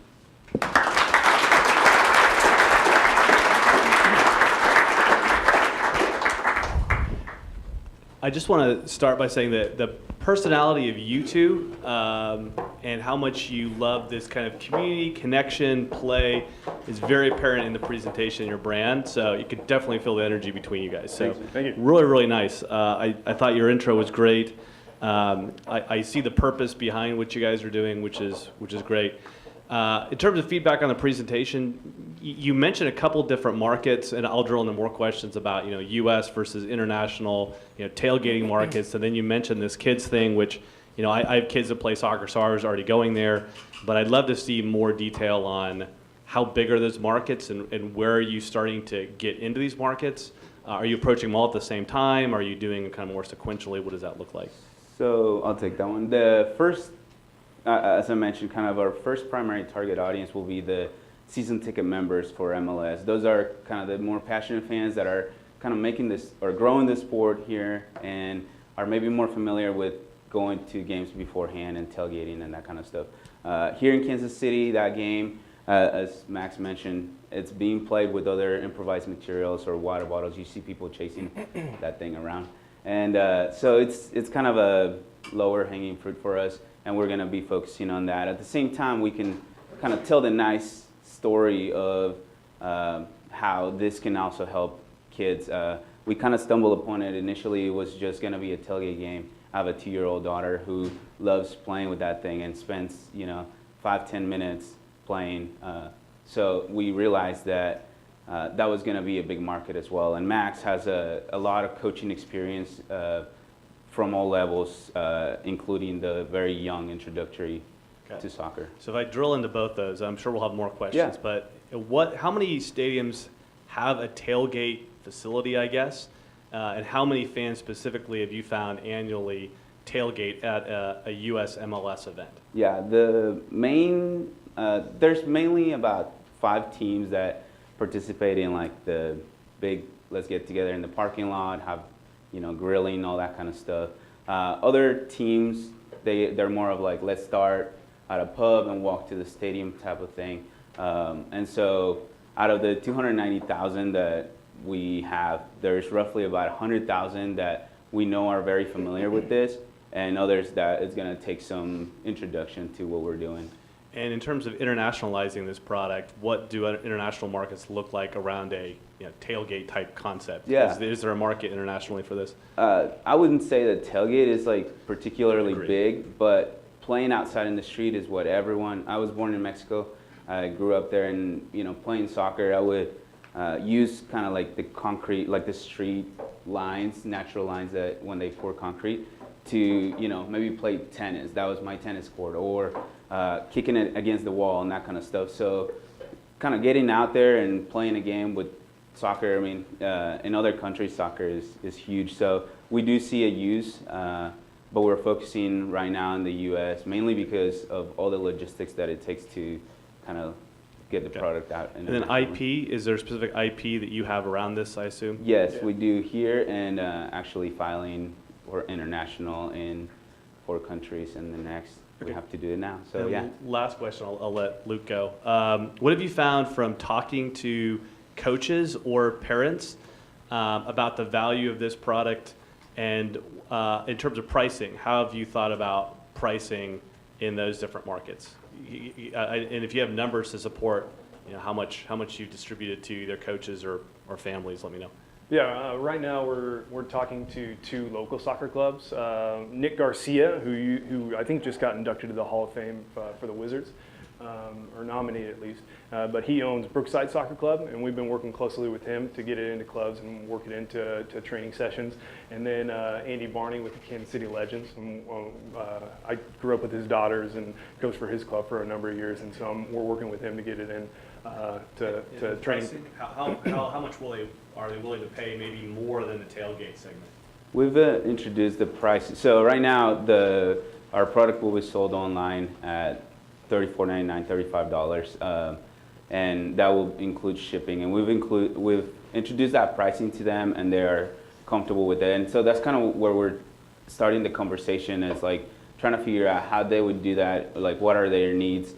I just want to start by saying that the personality of you two and how much you love this kind of community, connection, play is very apparent in the presentation and your brand. So you could definitely feel the energy between you guys. So
Thank you.
really, really nice. I thought your intro was great. I see the purpose behind what you guys are doing, which is great. In terms of feedback on the presentation, you mentioned a couple different markets, and I'll drill into more questions about U.S. versus international, tailgating markets. And then you mentioned this kids thing, which I have kids that play soccer, so I was already going there. But I'd love to see more detail on how big are those markets and where are you starting to get into these markets? Are you approaching them all at the same time? Are you doing kind of more sequentially? What does that look like?
So I'll take that one. The first, as I mentioned, kind of our first primary target audience will be the season ticket members for MLS. Those are kind of the more passionate fans that are kind of making this or growing the sport here and are maybe more familiar with going to games beforehand and tailgating and that kind of stuff. Here in Kansas City, that game, as Max mentioned, it's being played with other improvised materials or water bottles. You see people chasing that thing around. And so it's kind of a lower hanging fruit for us, and we're going to be focusing on that. At the same time, we can kind of tell the nice story of how this can also help kids. We kind of stumbled upon it. Initially, it was just going to be a tailgate game. I have a 2-year-old daughter who loves playing with that thing and spends 5-10 minutes playing. So we realized that that was going to be a big market as well. And Max has a lot of coaching experience from all levels, including the very young introductory to soccer.
So if I drill into both those, I'm sure we'll have more questions.
Yeah.
But how many stadiums have a tailgate facility, I guess? And how many fans specifically have you found annually tailgate at a U.S. MLS event?
Yeah, there's mainly about 5 teams that participate in like the big, let's get together in the parking lot, have grilling, all that kind of stuff. Other teams, they're more of like, let's start at a pub and walk to the stadium type of thing. And so out of the 290,000 that we have, there's roughly about 100,000 that we know are very familiar with this, and others that it's going to take some introduction to what we're doing.
And in terms of internationalizing this product, what do international markets look like around a tailgate type concept?
Yeah.
Is there a market internationally for this?
I wouldn't say that tailgate is like particularly big, but playing outside in the street is what everyone. I was born in Mexico. I grew up there, and playing soccer, I would use kind of like the concrete, like the street lines, natural lines that when they pour concrete, to, you know, maybe play tennis. That was my tennis court, or kicking it against the wall and that kind of stuff. So kind of getting out there and playing a game with soccer, I mean, in other countries, soccer is huge. So we do see a use, but we're focusing right now in the U.S., mainly because of all the logistics that it takes to kind of get the product out.
And then IP, is there a specific IP that you have around this, I assume?
Yes, we do here, and actually filing for international in 4 countries, and the next we have to do it now. So
And
yeah.
Last question, I'll let Luke go. What have you found from talking to coaches or parents about the value of this product, and in terms of pricing, how have you thought about pricing in those different markets? And if you have numbers to support, you know, how much you've distributed to either coaches or families, let me know.
Yeah, right now we're talking to 2 local soccer clubs. Nick Garcia, who I think just got inducted to the Hall of Fame for the Wizards, or nominated at least. But he owns Brookside Soccer Club, and we've been working closely with him to get it into clubs and work it into training sessions. And then Andy Barney with the Kansas City Legends. I grew up with his daughters and coached for his club for a number of years, and so we're working with him to get it in to train.
How much are they willing to pay, maybe more than the tailgate segment?
We've introduced the price. So right now, our product will be sold online at $34.99, $35, and that will include shipping. And we've introduced that pricing to them, and they are comfortable with it. And so that's kind of where we're starting the conversation, is like trying to figure out how they would do that, like what are their needs.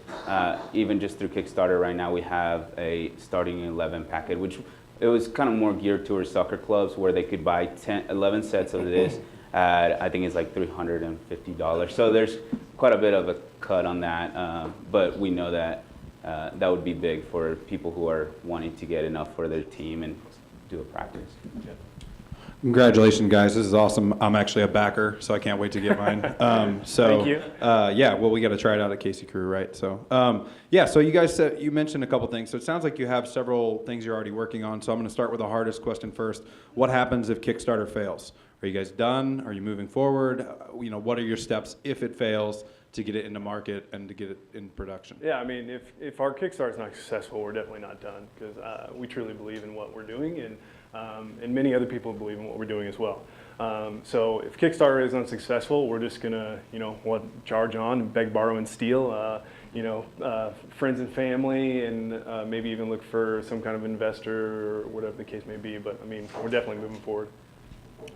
Even just through Kickstarter right now, we have a starting 11 packet, which it was kind of more geared towards soccer clubs, where they could buy 11 sets of this at, I think it's like $350. So there's quite a bit of a cut on that, but we know that that would be big for people who are wanting to get enough for their team and do a practice.
Congratulations, guys. This is awesome. I'm actually a backer, so I can't wait to get mine.
Thank you.
Yeah, well, we got to try it out at KC Crew, right? So, yeah, so you guys said, you mentioned a couple things. So it sounds like you have several things you're already working on. So I'm going to start with the hardest question first. What happens if Kickstarter fails? Are you guys done? Are you moving forward? You know, what are your steps if it fails to get it into market and to get it in production?
Yeah, I mean, if our Kickstarter is not successful, we're definitely not done, because we truly believe in what we're doing, and many other people believe in what we're doing as well. So if Kickstarter is unsuccessful, we're just gonna, charge on and beg, borrow, and steal, friends and family, and maybe even look for some kind of investor or whatever the case may be. But I mean, we're definitely moving forward.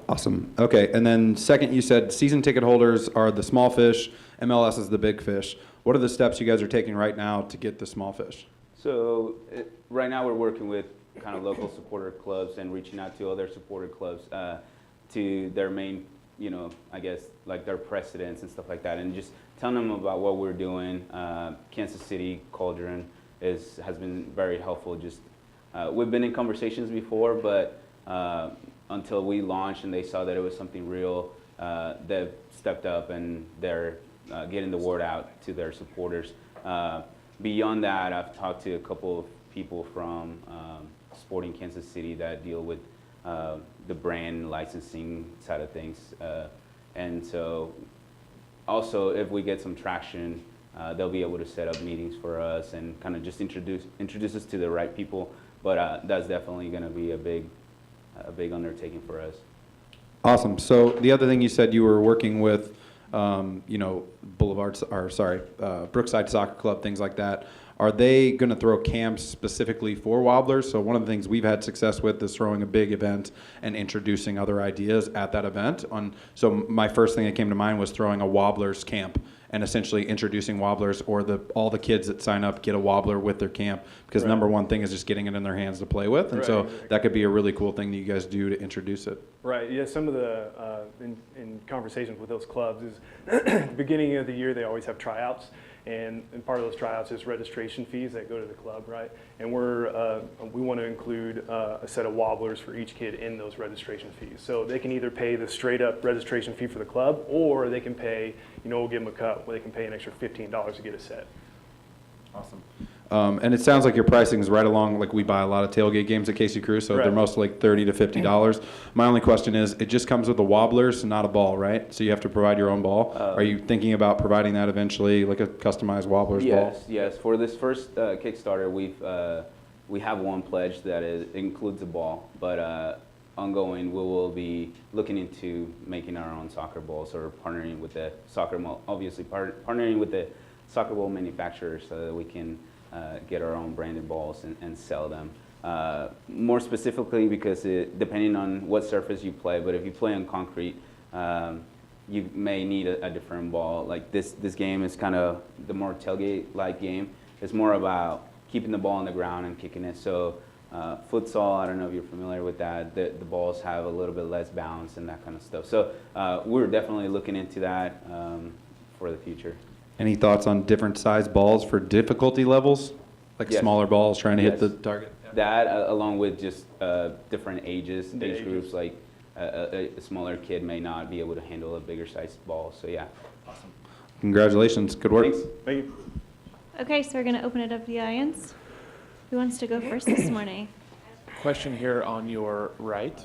Awesome. Okay, and then second, you said season ticket holders are the small fish, MLS is the big fish. What are the steps you guys are taking right now to get the small fish?
So right now we're working with kind of local supporter clubs and reaching out to other supporter clubs to their main, I guess, like their presidents and stuff like that, and just telling them about what we're doing. Kansas City Cauldron has been very helpful. Just we've been in conversations before, but until we launched and they saw that it was something real, they've stepped up and they're getting the word out to their supporters. Beyond that, I've talked to a couple of people from Sporting Kansas City that deal with the brand licensing side of things. And so also, if we get some traction, they'll be able to set up meetings for us and kind of just introduce us to the right people. But that's definitely going to be a big undertaking for us.
Awesome. So the other thing you said, you were working with, Brookside Soccer Club, things like that. Are they going to throw camps specifically for Wobblers? So one of the things we've had success with is throwing a big event and introducing other ideas at that event. So my first thing that came to mind was throwing a Wobblers camp and essentially introducing Wobblers, or all the kids that sign up get a Wobbler with their camp, because
Right.
number one thing is just getting it in their hands to play with, and
Right,
so
exactly.
that could be a really cool thing that you guys do to introduce it.
Right. Yeah. Some of the in conversations with those clubs is at the beginning of the year they always have tryouts, and part of those tryouts is registration fees that go to the club, right? And we want to include a set of Wobblers for each kid in those registration fees. So they can either pay the straight up registration fee for the club, or they can pay, we'll give them a cut where they can pay an extra $15 to get a set.
Awesome. And it sounds like your pricing is right along, like we buy a lot of tailgate games at Casey Crew, so they're
Right.
mostly like $30 to $50. My only question is, it just comes with the wobblers, not a ball, right? So you have to provide your own ball. Are you thinking about providing that eventually, like a customized wobblers ball?
Yes. For this first Kickstarter, we have one pledge that includes a ball, but ongoing, we will be looking into making our own soccer balls or partnering with the partnering with the soccer ball manufacturers so that we can get our own branded balls and sell them. More specifically, because depending on what surface you play, but if you play on concrete, you may need a different ball. Like this game is kind of the more tailgate-like game. It's more about keeping the ball on the ground and kicking it. So futsal, I don't know if you're familiar with that. The balls have a little bit less bounce and that kind of stuff. So we're definitely looking into that for the future.
Any thoughts on different size balls for difficulty levels? Like
Yes.
smaller balls trying to hit
Yes.
the target?
That, age groups, like a smaller kid may not be able to handle a bigger sized ball. So yeah.
Awesome. Congratulations. Good work.
Thanks.
Thank you.
Okay, so we're going to open it up to the audience. Who wants to go first this morning?
Question here on your right.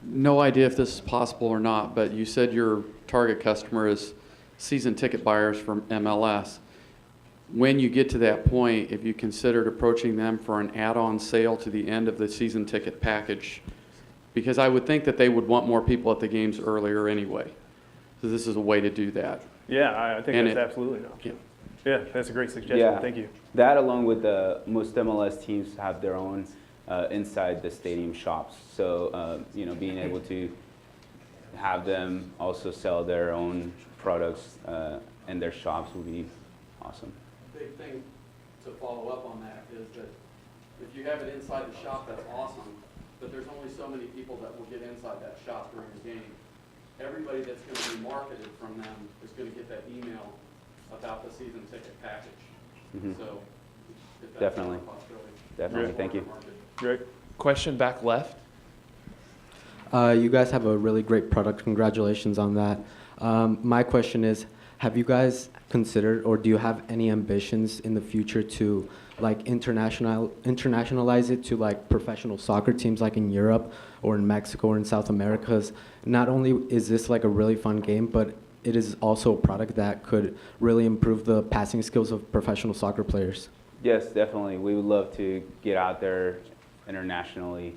No idea if this is possible or not, but you said your target customer is season ticket buyers from MLS. When you get to that point, if you considered approaching them for an add-on sale to the end of the season ticket package, because I would think that they would want more people at the games earlier anyway. So this is a way to do that.
Yeah, I think
And
that's
it-
absolutely an option. Yeah, that's a great suggestion.
Yeah.
Thank you.
That, along with most MLS teams have their own inside the stadium shops. So being able to have them also sell their own products in their shops would be awesome.
Big thing to follow up on that is that if you have it inside the shop, that's awesome, but there's only so many people that will get inside that shop during the game. Everybody that's going to be marketed from them is going to get that email about the season ticket package.
Mhm.
So if that's
Definitely.
a possibility.
Definitely. Thank you.
Great.
Question back left.
You guys have a really great product. Congratulations on that. My question is, have you guys considered, or do you have any ambitions in the future to like internationalize it to like professional soccer teams like in Europe or in Mexico or in South America? 'Cause not only is this like a really fun game, but it is also a product that could really improve the passing skills of professional soccer players.
Yes, definitely. We would love to get out there internationally.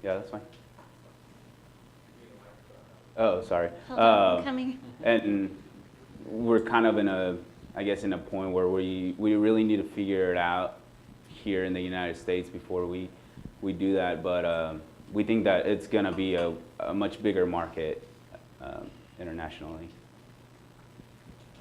Yeah, that's fine. Oh, sorry.
Hold on, I'm coming.
And we're kind of in a point where we really need to figure it out here in the United States before we do that. But we think that it's going to be a much bigger market internationally.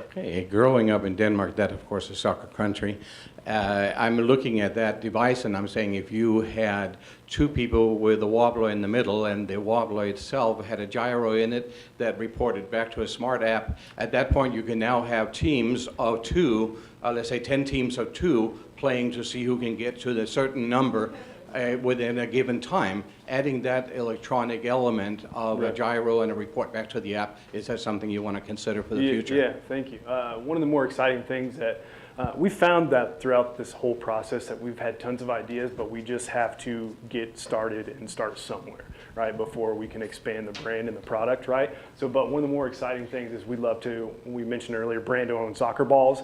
Okay, growing up in Denmark, that of course is a soccer country. I'm looking at that device and I'm saying if you had two people with a wobbler in the middle and the wobbler itself had a gyro in it that reported back to a smart app, at that point you can now have teams of two, let's say 10 teams of two, playing to see who can get to the certain number within a given time. Adding that electronic element of a gyro and a report back to the app, is that something you want to consider for the future?
Yeah, thank you. One of the more exciting things that we found that throughout this whole process that we've had tons of ideas, but we just have to get started and start somewhere, right, before we can expand the brand and the product, right? So, but one of the more exciting things is we'd love to, we mentioned earlier, brand-owned soccer balls,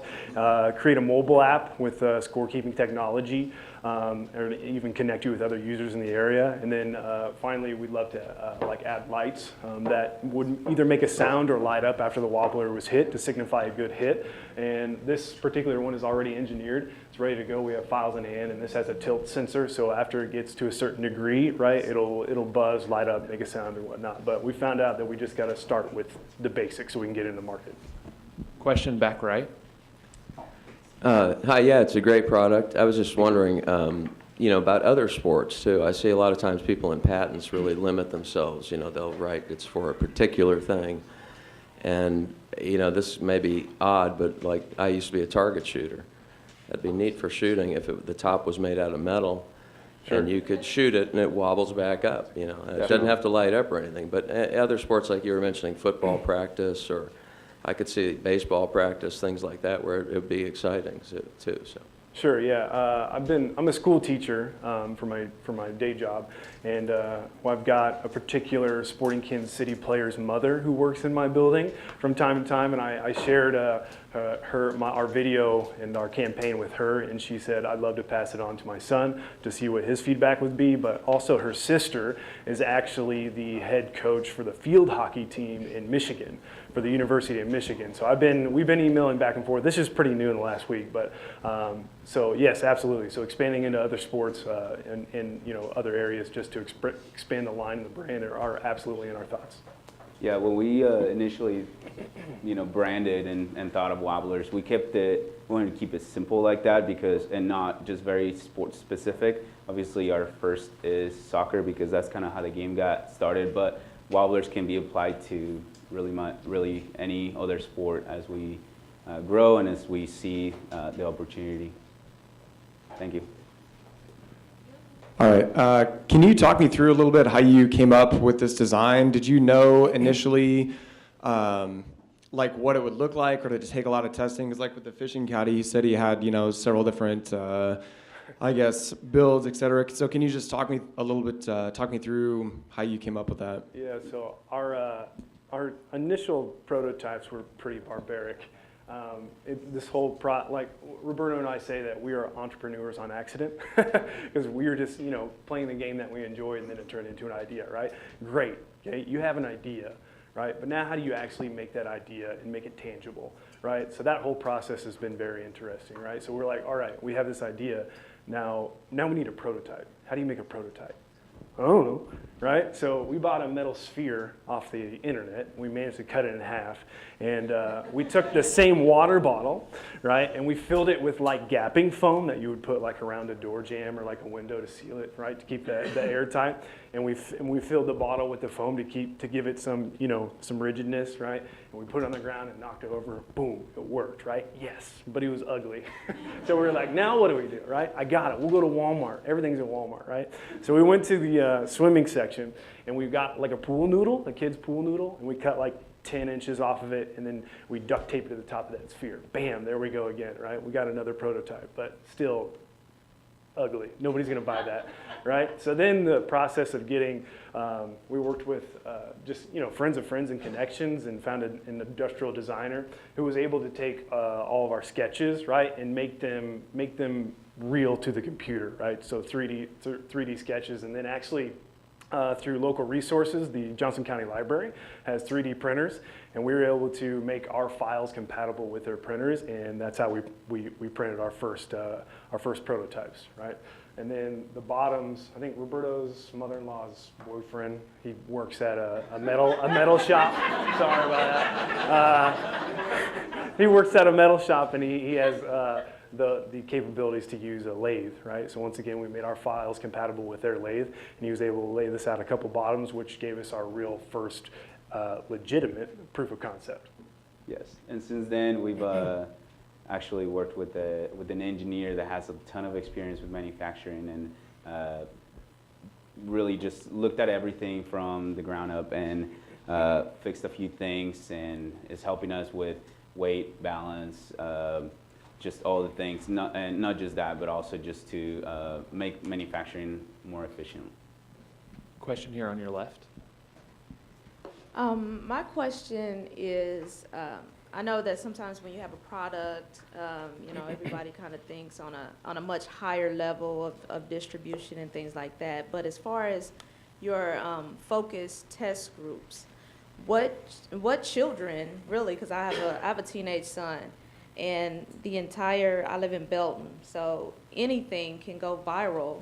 create a mobile app with scorekeeping technology, or even connect you with other users in the area. And then finally, we'd love to add lights that would either make a sound or light up after the wobbler was hit to signify a good hit. And this particular one is already engineered. It's ready to go. We have files in hand, and this has a tilt sensor. So after it gets to a certain degree, right, it'll buzz, light up, make a sound, or whatnot. But we found out that we just got to start with the basics so we can get into the market.
Question back right.
Hi, yeah, it's a great product. I was just wondering, about other sports too. I see a lot of times people in patents really limit themselves. They'll write it's for a particular thing. And, this may be odd, but like I used to be a target shooter. That'd be neat for shooting if the top was made out of metal.
Sure.
And you could shoot it and it wobbles back up. It doesn't have to light up or anything. But other sports like you were mentioning, football practice or I could see baseball practice, things like that, where it would be exciting too. So.
Sure. Yeah. I'm a school teacher for my day job, and I've got a particular Sporting Kansas City player's mother who works in my building from time to time, and I shared our video and our campaign with her, and she said I'd love to pass it on to my son to see what his feedback would be. But also, her sister is actually the head coach for the field hockey team in Michigan, for the University of Michigan. So we've been emailing back and forth. This is pretty new in the last week, but so yes, absolutely. So expanding into other sports and other areas just to expand the line and the brand are absolutely in our thoughts.
Yeah, when we initially, branded and thought of Wobblers, we wanted to keep it simple like that and not just very sports specific. Obviously, our first is soccer because that's kind of how the game got started, but Wobblers can be applied to really any other sport as we grow and as we see the opportunity. Thank you.
All right. Can you talk me through a little bit how you came up with this design? Did you know initially what it would look like, or did it take a lot of testing? Because with the fishing caddy, he said he had several different builds, et cetera. So can you just talk me through how you came up with that?
Yeah. So our initial prototypes were pretty barbaric. This whole Roberto and I say that we are entrepreneurs on accident because we were just playing the game that we enjoyed, and then it turned into an idea, right? Great, okay, you have an idea, right? But now how do you actually make that idea and make it tangible, right? So that whole process has been very interesting, right? So we're like, all right, we have this idea, now we need a prototype. How do you make a prototype? I don't know, right? So we bought a metal sphere off the internet. We managed to cut it in half. And we took the same water bottle, right? And we filled it with gapping foam that you would put around a door jamb or a window to seal it, right? To keep the air tight. And we filled the bottle with the foam to give it some rigidness, right? And we put it on the ground and knocked it over. Boom, it worked, right? Yes, but it was ugly. So we were like, now what do we do, right? I got it. We'll go to Walmart. Everything's in Walmart, right? So we went to the swimming section, and we got a pool noodle, a kid's pool noodle, and we cut 10 inches off of it, and then we duct taped it to the top of that sphere. Bam, there we go again, right? We got another prototype, but still ugly. Nobody's gonna buy that, right? So then the process of getting, we worked with just friends of friends and connections, and found an industrial designer who was able to take all of our sketches, right, and make them real to the computer, right? So 3D sketches, and then actually through local resources, the Johnson County Library has 3D printers, and we were able to make our files compatible with their printers, and that's how we printed our first prototypes, right? And then the bottoms, I think Roberto's mother-in-law's boyfriend, he works at a metal shop. Sorry about that. He works at a metal shop, and he has the capabilities to use a lathe, right? So once again, we made our files compatible with their lathe, and he was able to lay this out a couple bottoms, which gave us our real first legitimate proof of concept.
Yes, and since then we've actually worked with an engineer that has a ton of experience with manufacturing, and really just looked at everything from the ground up and fixed a few things, and is helping us with weight, balance, just all the things, and not just that, but also just to make manufacturing more efficient.
Question here on your left.
My question is, I know that sometimes when you have a product, everybody kind of thinks on a much higher level of distribution and things like that. But as far as your focused test groups, what children really? Because I have a teenage son. And I live in Belton, so anything can go viral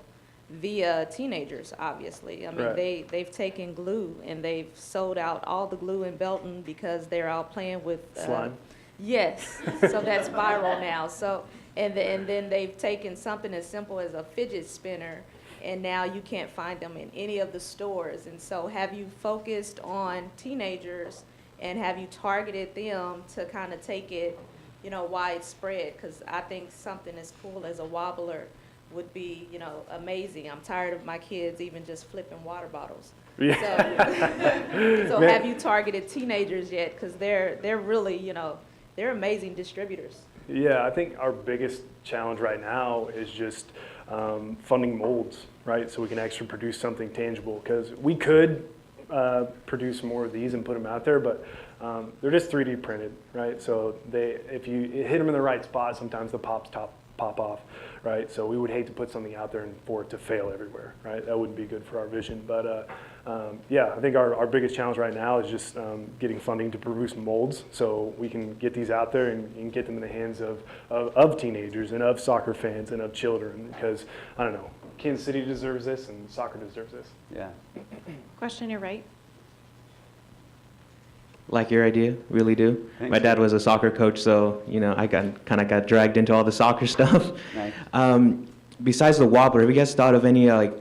via teenagers, obviously. I mean,
Right.
they've taken glue and they've sold out all the glue in Belton because they're out playing with
slime.
Yes, so that's viral now. So and then they've taken something as simple as a fidget spinner, and now you can't find them in any of the stores. And so, have you focused on teenagers, and have you targeted them to kind of take it widespread? Because I think something as cool as a wobbler would be, you know, amazing. I'm tired of my kids even just flipping water bottles.
Yeah.
So
Man.
have you targeted teenagers yet? Because they're really, you know, they're amazing distributors.
Yeah, I think our biggest challenge right now is just funding molds, right? So we can actually produce something tangible. Because we could produce more of these and put them out there, but they're just 3D printed, right? So if you hit them in the right spot, sometimes the pops pop off, right? So we would hate to put something out there and for it to fail everywhere, right? That wouldn't be good for our vision. But yeah, I think our biggest challenge right now is just getting funding to produce molds so we can get these out there and get them in the hands of teenagers and of soccer fans and of children, because, I don't know, Kansas City deserves this and soccer deserves this.
Yeah.
Question on your right.
Like your idea, really do.
Thanks.
My dad was a soccer coach, so you know I kind of got dragged into all the soccer stuff.
Nice.
Besides the wobbler, have you guys thought of any other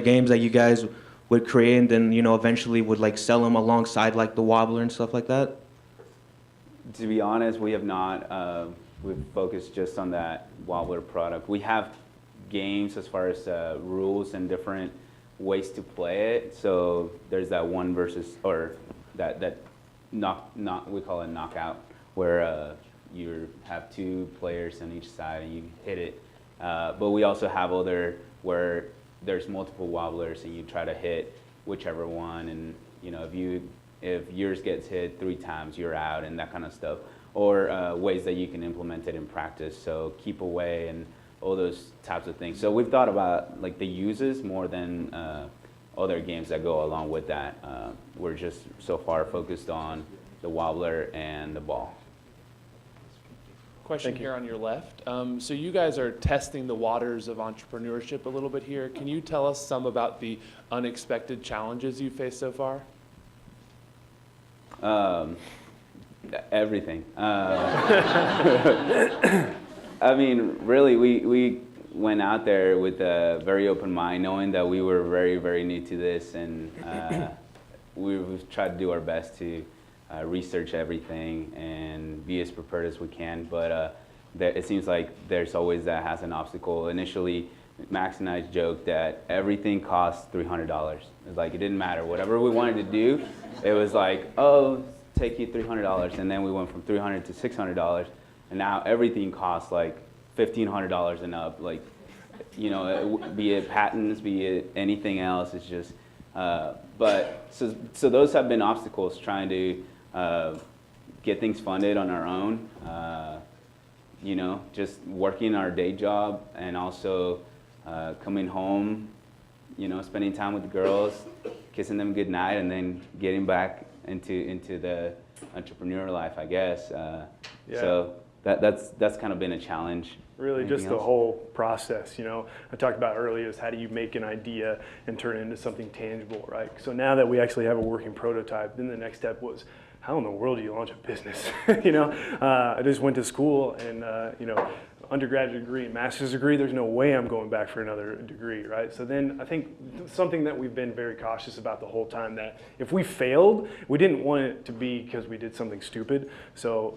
games that you guys would create and then eventually would sell them alongside the wobbler and stuff like that?
To be honest, we have not. We've focused just on that wobbler product. We have games as far as rules and different ways to play it. So there's that one versus, or that we call it knockout, where you have two players on each side and you hit it. But we also have other where there's multiple wobblers and you try to hit whichever one, and if yours gets hit 3 times, you're out, and that kind of stuff. Or ways that you can implement it in practice. So keep away and all those types of things. So we've thought about the uses more than other games that go along with that. We're just so far focused on the wobbler and the ball.
Question here on your left. So you guys are testing the waters of entrepreneurship a little bit here. Can you tell us some about the unexpected challenges you faced so far?
Everything. I mean, really, we went out there with a very open mind, knowing that we were very, very new to this, and we've tried to do our best to research everything and be as prepared as we can. But it seems like there's always that has an obstacle. Initially, Max and I joked that everything costs $300. It's like it didn't matter. Whatever we wanted to do, it was like, oh, take you $300. And then we went from $300 to $600. And now everything costs like $1,500 and up. Be it patents, be it anything else. It's just, but so those have been obstacles, trying to get things funded on our own. Just working our day job and also coming home, spending time with the girls, kissing them goodnight, and then getting back into the entrepreneur life, I guess.
Yeah.
So that's kind of been a challenge.
Really,
Anything
just the
else?
whole process, I talked about earlier is how do you make an idea and turn it into something tangible, right? So now that we actually have a working prototype, then the next step was, how in the world do you launch a business? I just went to school and, undergraduate degree, master's degree, there's no way I'm going back for another degree, right? So then I think something that we've been very cautious about the whole time, that if we failed, we didn't want it to be because we did something stupid. So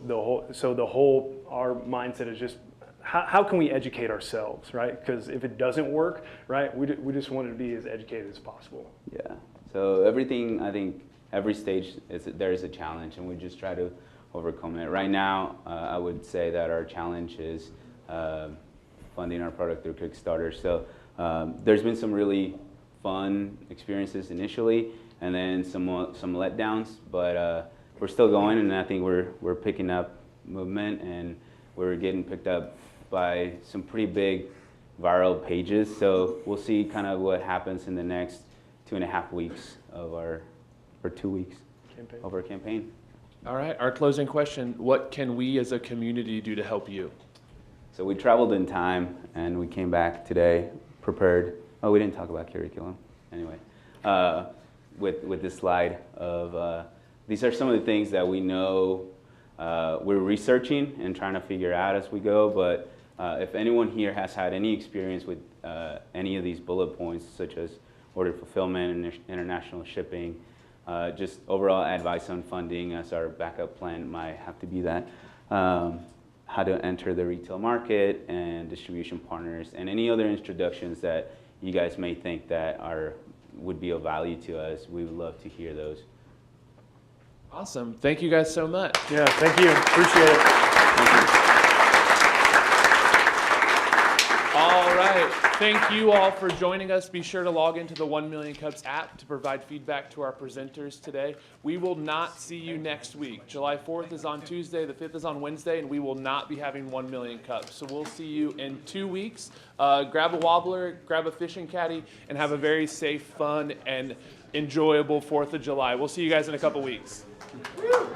our mindset is just, how can we educate ourselves, right? Because if it doesn't work, right, we just want to be as educated as possible.
Yeah. So everything, I think, every stage there is a challenge, and we just try to overcome it. Right now, I would say that our challenge is funding our product through Kickstarter. So there's been some really fun experiences initially, and then some letdowns. But we're still going, and I think we're picking up movement, and we're getting picked up by some pretty big viral pages. So we'll see kind of what happens in the next 2.5 weeks of or 2 weeks of our campaign.
All right, our closing question, what can we as a community do to help you?
So we traveled in time, and we came back today prepared. Oh, we didn't talk about curriculum. Anyway, with this slide of, these are some of the things that we know we're researching and trying to figure out as we go, but if anyone here has had any experience with any of these bullet points, such as order fulfillment and international shipping, just overall advice on funding, as our backup plan might have to be that. how to enter the retail market and distribution partners, and any other introductions that you guys may think that would be of value to us. We would love to hear those.
Awesome. Thank you guys so much.
Yeah, thank you. Appreciate it.
All right. Thank you all for joining us. Be sure to log into the 1 Million Cups app to provide feedback to our presenters today. We will not see you next week. July 4th is on Tuesday, the 5th is on Wednesday, and we will not be having 1 Million Cups. So we'll see you in 2 weeks. Grab a wobbler, grab a fishing caddy, and have a very safe, fun, and enjoyable 4th of July. We'll see you guys in a couple weeks. Woo!